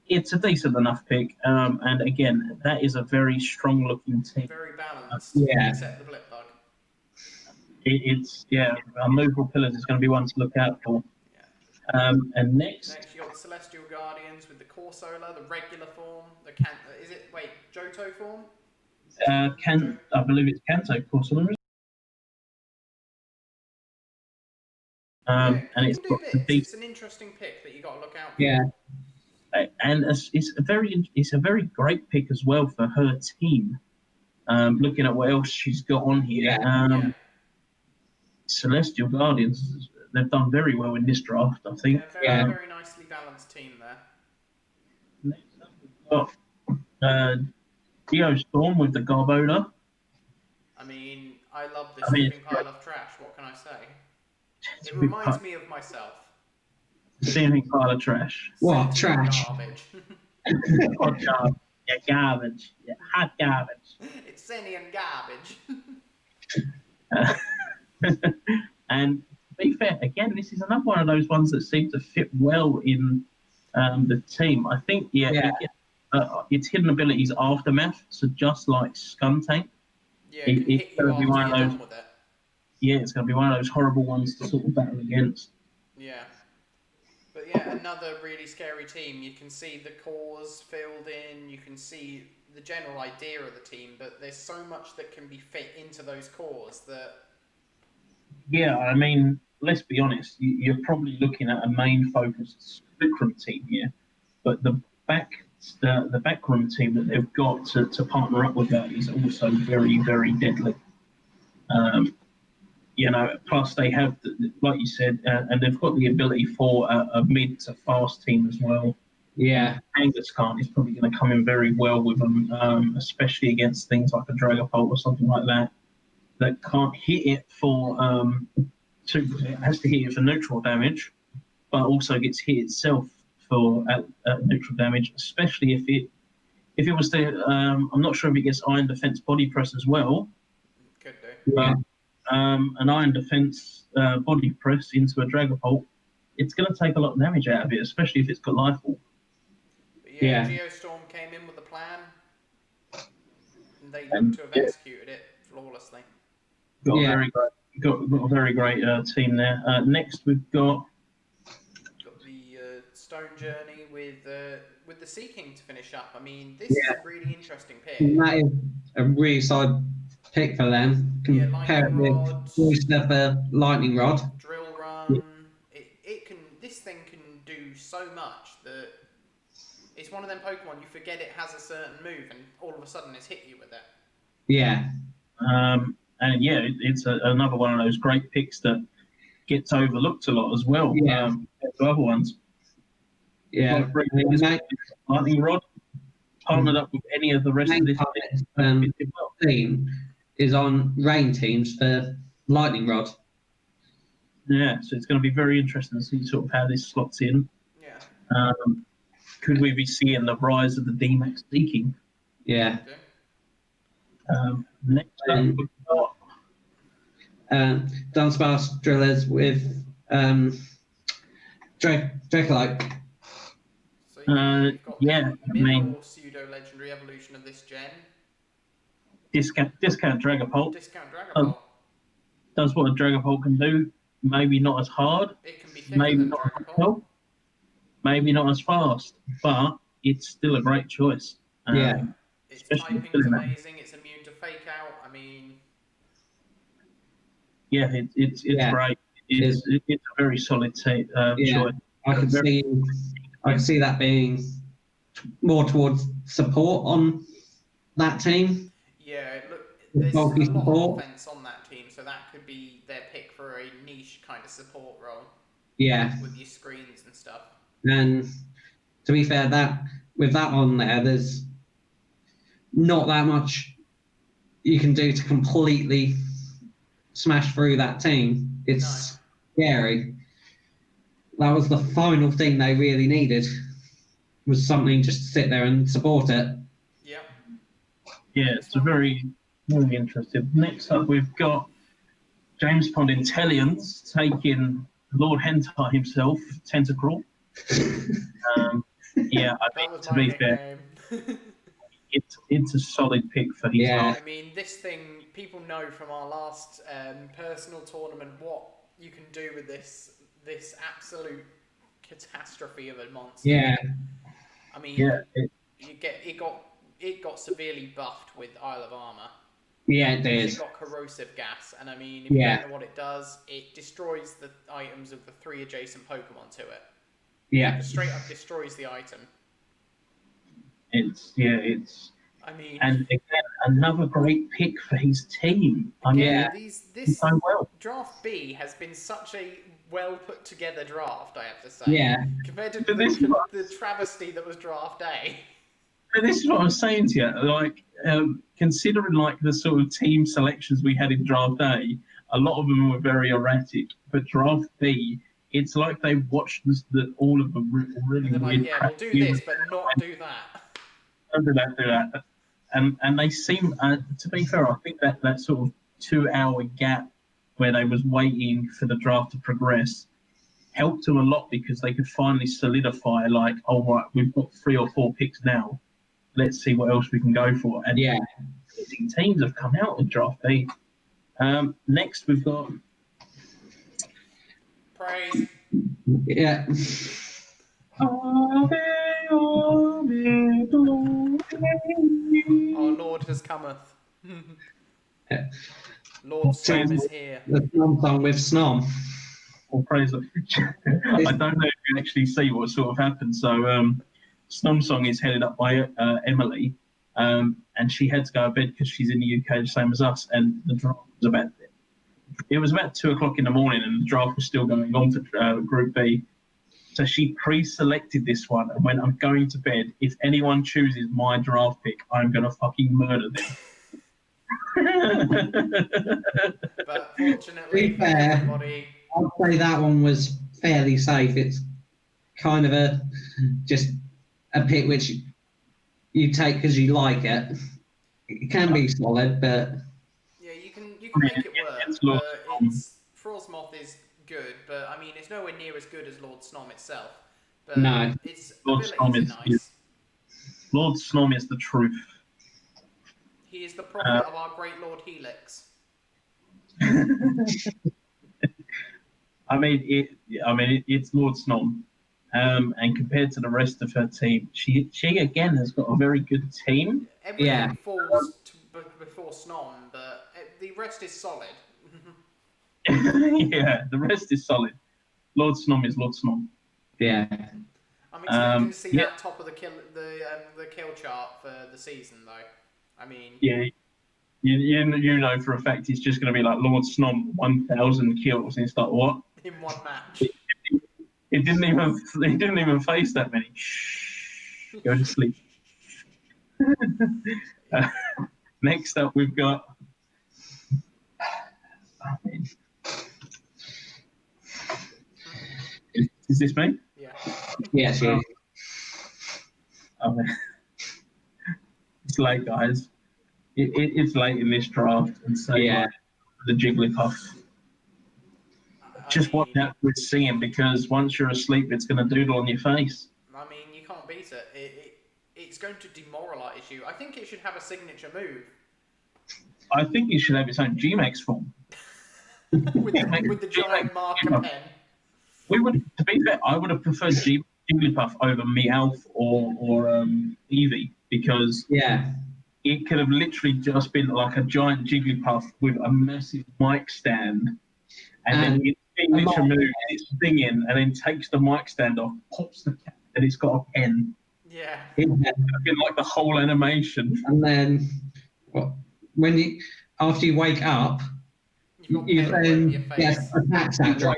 Speaker 1: it's a decent enough pick. And again, that is a very strong looking team.
Speaker 2: Very balanced,
Speaker 3: Yeah.
Speaker 2: except the Blip Bug.
Speaker 1: It's immovable pillars is going to be one to look out for.
Speaker 2: Yeah.
Speaker 1: And next,
Speaker 2: Next, you got the Celestial Guardians with the Corsola, the regular form, Johto form?
Speaker 1: I believe it's Kanto Corsola.
Speaker 2: Yeah,
Speaker 1: And
Speaker 2: it
Speaker 1: it's
Speaker 2: can do
Speaker 1: got the
Speaker 2: bits. It's an interesting pick that you got to look out for.
Speaker 3: Yeah.
Speaker 1: and it's a very great pick as well for her team. Looking at what else she's got on here,
Speaker 3: Yeah.
Speaker 1: Celestial Guardians, they've done very well in this draft, I think.
Speaker 2: Yeah, very nicely balanced team there.
Speaker 1: Next up, we've got Geostorm with the Garbodor.
Speaker 2: I mean, I love this living pile of trash. What can I say? It reminds me of myself.
Speaker 1: Seeming pile of trash.
Speaker 3: What?
Speaker 2: Sentient
Speaker 3: Trash?
Speaker 2: Garbage.
Speaker 1: Hot garbage. Yeah, garbage. Yeah, hot garbage.
Speaker 2: It's sentient garbage.
Speaker 1: And to be fair, again, this is another one of those ones that seem to fit well in the team. I think, its hidden ability is Aftermath, so just like Skuntank.
Speaker 2: Yeah, it can hit you after you're done with it.
Speaker 1: Yeah, it's going to be one of those horrible ones to sort of battle against.
Speaker 2: Yeah. But yeah, another really scary team. You can see the cores filled in, you can see the general idea of the team, but there's so much that can be fit into those cores that...
Speaker 1: Yeah, I mean, let's be honest, you're probably looking at a main focused Spectrum team here, but the backroom team that they've got to partner up with that is also very, very deadly. Plus they have, like you said, and they've got the ability for a mid to fast team as well.
Speaker 3: Yeah.
Speaker 1: Kangaskhan is probably going to come in very well with them, especially against things like a Dragapult or something like that can't hit it for it has to hit it for neutral damage, but also gets hit itself for neutral damage, especially if it was to I'm not sure if it gets Iron Defense Body Press as well.
Speaker 2: Could do.
Speaker 3: Yeah.
Speaker 1: An Iron Defense Body Press into a Dragapult, it's going to take a lot of damage out of it, especially if it's got Life Orb.
Speaker 2: But yeah, Geostorm came in with a plan, and they look to have executed it flawlessly.
Speaker 1: Got a very great team there. Next, we've got
Speaker 2: the Stone Journey with the Seeking to finish up. I mean, this is a really interesting pick.
Speaker 3: That is a really solid pick for them. Compare it with Lightning Rod.
Speaker 2: Drill Run. This thing can do so much that it's one of them Pokemon you forget it has a certain move, and all of a sudden it's hit you with it.
Speaker 3: Yeah.
Speaker 1: And yeah, it's another one of those great picks that gets overlooked a lot as well.
Speaker 3: Yeah.
Speaker 1: To other ones.
Speaker 3: Yeah.
Speaker 1: Lightning Rod partnered up with any of the rest of this
Speaker 3: team is on rain teams for Lightning Rod.
Speaker 1: Yeah, so it's going to be very interesting to see sort of how this slots in.
Speaker 2: Yeah.
Speaker 1: Could we be seeing the rise of the D-Max Seeking?
Speaker 3: Yeah.
Speaker 1: Next up, we've got
Speaker 3: Dunsparce Drillers with Dracolite.
Speaker 2: So you've got the middle pseudo-legendary evolution of this gen.
Speaker 1: Discount Dragapult.
Speaker 2: Discount Dragapult.
Speaker 1: Does what a Dragapult can do. Maybe not as hard.
Speaker 2: It can be thicker than Dragapult.
Speaker 1: Maybe not as fast, but it's still a great choice.
Speaker 2: Its typing's amazing. It's immune to Fake Out. I mean,
Speaker 1: yeah, it's great. It's a very solid choice.
Speaker 3: I can see that being more towards support on that team.
Speaker 2: Yeah, there's a lot of offense on that team, so that could be their pick for a niche kind of support role.
Speaker 3: Yeah.
Speaker 2: With your screens and stuff.
Speaker 3: And to be fair, with that on there, there's not that much you can do to completely smash through that team. It's scary. That was the final thing they really needed, was something just to sit there and support it.
Speaker 2: Yep.
Speaker 1: Yeah, it's a very, very interesting. Next up, we've got James Bond Intelligence taking Lord Hentai himself, Tentacruel. Yeah, I
Speaker 2: That
Speaker 1: mean,
Speaker 2: was
Speaker 1: to
Speaker 2: my
Speaker 1: be fair,
Speaker 2: nickname.
Speaker 1: it's a solid pick for his
Speaker 3: Yeah.
Speaker 1: half.
Speaker 2: I mean, this thing, people know from our last personal tournament what you can do with this absolute catastrophe of a monster.
Speaker 3: Yeah.
Speaker 2: I mean,
Speaker 1: Yeah,
Speaker 2: it got severely buffed with Isle of Armor.
Speaker 3: Yeah, it
Speaker 2: Because
Speaker 3: did.
Speaker 2: it got corrosive gas, and I mean, if you don't know what it does, it destroys the items of the 3 adjacent Pokemon to it.
Speaker 3: Yeah.
Speaker 2: Just straight up destroys the item.
Speaker 1: it's
Speaker 2: I mean,
Speaker 1: and again another great pick for his team. I mean,
Speaker 2: again, this
Speaker 1: so well.
Speaker 2: draft B has been such a well put together draft, I have to say.
Speaker 3: Yeah.
Speaker 2: Compared to
Speaker 1: But this is what-
Speaker 2: the travesty that was draft A.
Speaker 1: But this is what I was saying to you. Like, considering like the sort of team selections we had in draft A, a lot of them were very erratic. But draft B, it's like they watched all of the really
Speaker 2: And they're
Speaker 1: weird
Speaker 2: like, yeah,
Speaker 1: crap.
Speaker 2: we'll do this, but not do that.
Speaker 1: Do that. And they seem, to be fair, I think that sort of 2 hour gap where they was waiting for the draft to progress helped them a lot because they could finally solidify, like, oh, right, we've got 3 or 4 picks now. Let's see what else we can go for. And
Speaker 3: Yeah.
Speaker 1: teams have come out in draft B. Next, we've got
Speaker 2: Praise.
Speaker 3: Yeah.
Speaker 2: Our Lord has cometh. Lord Storm is here.
Speaker 3: The Snom song with Snom.
Speaker 1: Or praise. I don't know if you actually see what sort of happened. So, Snom Song is headed up by Emily, and she had to go to bed because she's in the UK, the same as us. And the draft was about 2 o'clock in the morning, and the draft was still going on for Group B. So she pre-selected this one and went, "I'm going to bed. If anyone chooses my draft pick, I'm going to fucking murder them."
Speaker 2: But fortunately
Speaker 3: To be
Speaker 2: for
Speaker 3: fair,
Speaker 2: everybody,
Speaker 3: I'd say that one was fairly safe. It's kind of just a pick which you take because you like it. It can be solid, but
Speaker 2: yeah, you can make it work.
Speaker 1: It's Lord
Speaker 2: But
Speaker 1: Snom.
Speaker 2: Frosmoth is good, but I mean, it's nowhere near as good as Lord Snom itself. But
Speaker 3: No.
Speaker 2: its
Speaker 1: Lord
Speaker 2: abilities
Speaker 1: Snom
Speaker 2: are
Speaker 1: is-
Speaker 2: nice.
Speaker 1: Lord Snom is the truth.
Speaker 2: He is the prophet of our great Lord Helix.
Speaker 1: It's Lord Snom, and compared to the rest of her team, she again has got a very good team.
Speaker 2: Everything falls before Snom, but the rest is solid.
Speaker 1: Yeah, the rest is solid. Lord Snom is Lord Snom.
Speaker 3: yeah.
Speaker 2: I'm expecting to see
Speaker 1: yeah.
Speaker 2: that top of the kill chart for the season, though. I mean,
Speaker 1: Yeah, you know for a fact it's just going to be like Lord Snom 1,000 kills, and it's like what?
Speaker 2: in one match.
Speaker 1: It didn't even face that many. Shh, go to sleep. Next up, we've got. Is this me?
Speaker 2: Yeah.
Speaker 3: Yes, yeah.
Speaker 1: It's late, guys. It's late in this draft, and so
Speaker 3: Yeah.
Speaker 1: the Jigglypuff. Just watch out for seeing, because once you're asleep, it's going to doodle on your face.
Speaker 2: I mean, you can't beat it. It's going to demoralise you. I think it should have a signature move.
Speaker 1: I think it should have its own G-Max form.
Speaker 2: with the giant marker pen.
Speaker 1: To be fair, I would have preferred Jigglypuff over Meowth or Eevee, because
Speaker 3: Yeah.
Speaker 1: it could have literally just been like a giant Jigglypuff with a massive mic stand, and then its signature move is singing, and then takes the mic stand off, pops the cap, and it's got a pen.
Speaker 2: Yeah.
Speaker 1: It would have been like the whole animation.
Speaker 3: And then after you wake up,
Speaker 2: Your
Speaker 3: You
Speaker 2: pen all over your
Speaker 3: then get
Speaker 2: face.
Speaker 3: attacks that drop.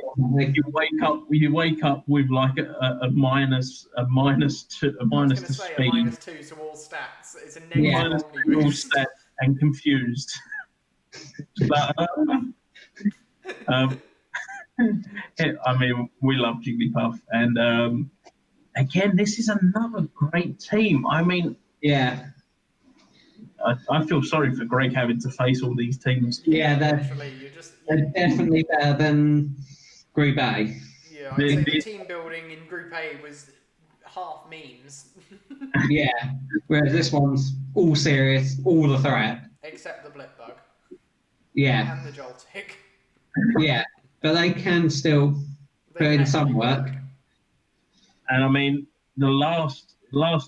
Speaker 1: You wake up with like a minus two, a
Speaker 2: I was
Speaker 1: minus
Speaker 2: going to
Speaker 1: to
Speaker 2: say a
Speaker 1: speed,
Speaker 2: -2 to all stats. It's a negative
Speaker 3: Yeah.
Speaker 1: minus
Speaker 2: omni
Speaker 1: to all
Speaker 2: boost.
Speaker 1: stats, and confused. But, um, I mean, we love Jigglypuff, and again, this is another great team. I mean,
Speaker 3: Yeah.
Speaker 1: I feel sorry for Greg having to face all these teams.
Speaker 3: Yeah,
Speaker 2: Literally,
Speaker 3: they're definitely better than Group A.
Speaker 2: yeah, I'd
Speaker 1: The-
Speaker 2: say the
Speaker 1: the-
Speaker 2: team building in Group A was half memes.
Speaker 3: Yeah. Whereas this one's all serious, all the threat.
Speaker 2: Except the Blip Bug
Speaker 3: Yeah.
Speaker 2: and the Joltik.
Speaker 3: Yeah. But they can still
Speaker 2: They
Speaker 3: put
Speaker 2: can
Speaker 3: in some
Speaker 2: actually
Speaker 3: work.
Speaker 1: And I mean, the last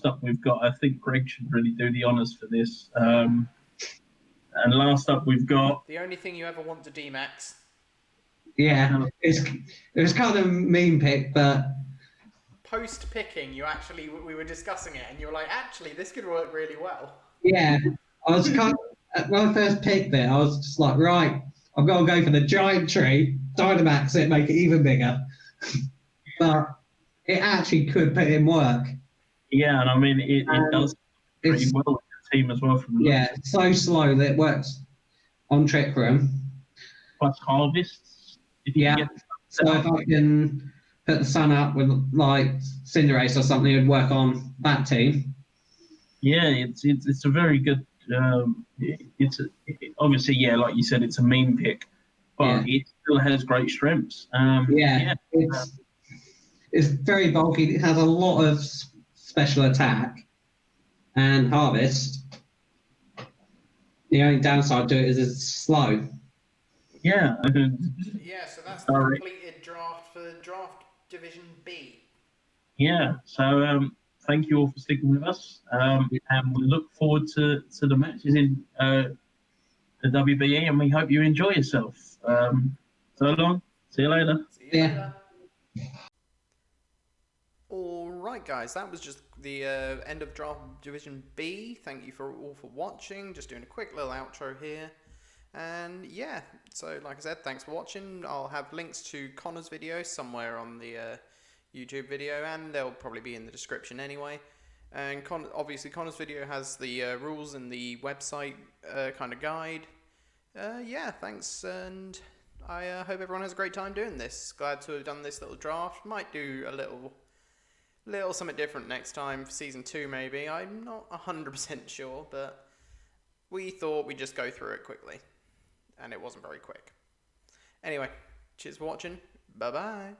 Speaker 1: up we've got, I think Greg should really do the honours for this. And last up we've got.
Speaker 2: The only thing you ever want to D-Max.
Speaker 3: Yeah. It was kind of a mean pick, but
Speaker 2: Post picking, we were discussing it, and you were like, actually, this could work really well.
Speaker 3: yeah. I was kind of, when I first picked it, I was just like, right, I've got to go for the giant tree, Dynamax it, make it even bigger. But it actually could put in work.
Speaker 1: Yeah, and I mean, it does pretty
Speaker 3: It's,
Speaker 1: well with the team as well. From the
Speaker 3: yeah,
Speaker 1: looks.
Speaker 3: it's so slow that it works on Trick Room.
Speaker 1: Plus harvests. If you
Speaker 3: Yeah.
Speaker 1: can get
Speaker 3: So if I can put the sun up with like Cinderace or something, it'd work on that team.
Speaker 1: yeah, it's a very good. Obviously, yeah, like you said, it's a mean pick, but it still has great strengths.
Speaker 3: Yeah. It's very bulky. It has a lot of special attack and harvest. The only downside to it is it's slow.
Speaker 1: Yeah.
Speaker 2: Yeah, so that's the
Speaker 1: Sorry.
Speaker 2: completed draft for Draft Division B.
Speaker 1: Yeah. So thank you all for sticking with us, and we look forward to the matches in the WBE, and we hope you enjoy yourself. So long. See you later.
Speaker 2: See you
Speaker 3: Yeah.
Speaker 2: later. Alright guys, that was just the end of Draft Division B. Thank you all for watching. Just doing a quick little outro here. And yeah, so like I said, thanks for watching. I'll have links to Connor's video somewhere on the YouTube video, and they'll probably be in the description anyway. And obviously Connor's video has the rules and the website kind of guide. Yeah, thanks, and I hope everyone has a great time doing this. Glad to have done this little draft. Might do a little something different next time for Season 2 maybe. I'm not 100% sure, but we thought we'd just go through it quickly. And it wasn't very quick. Anyway, cheers for watching. Bye-bye.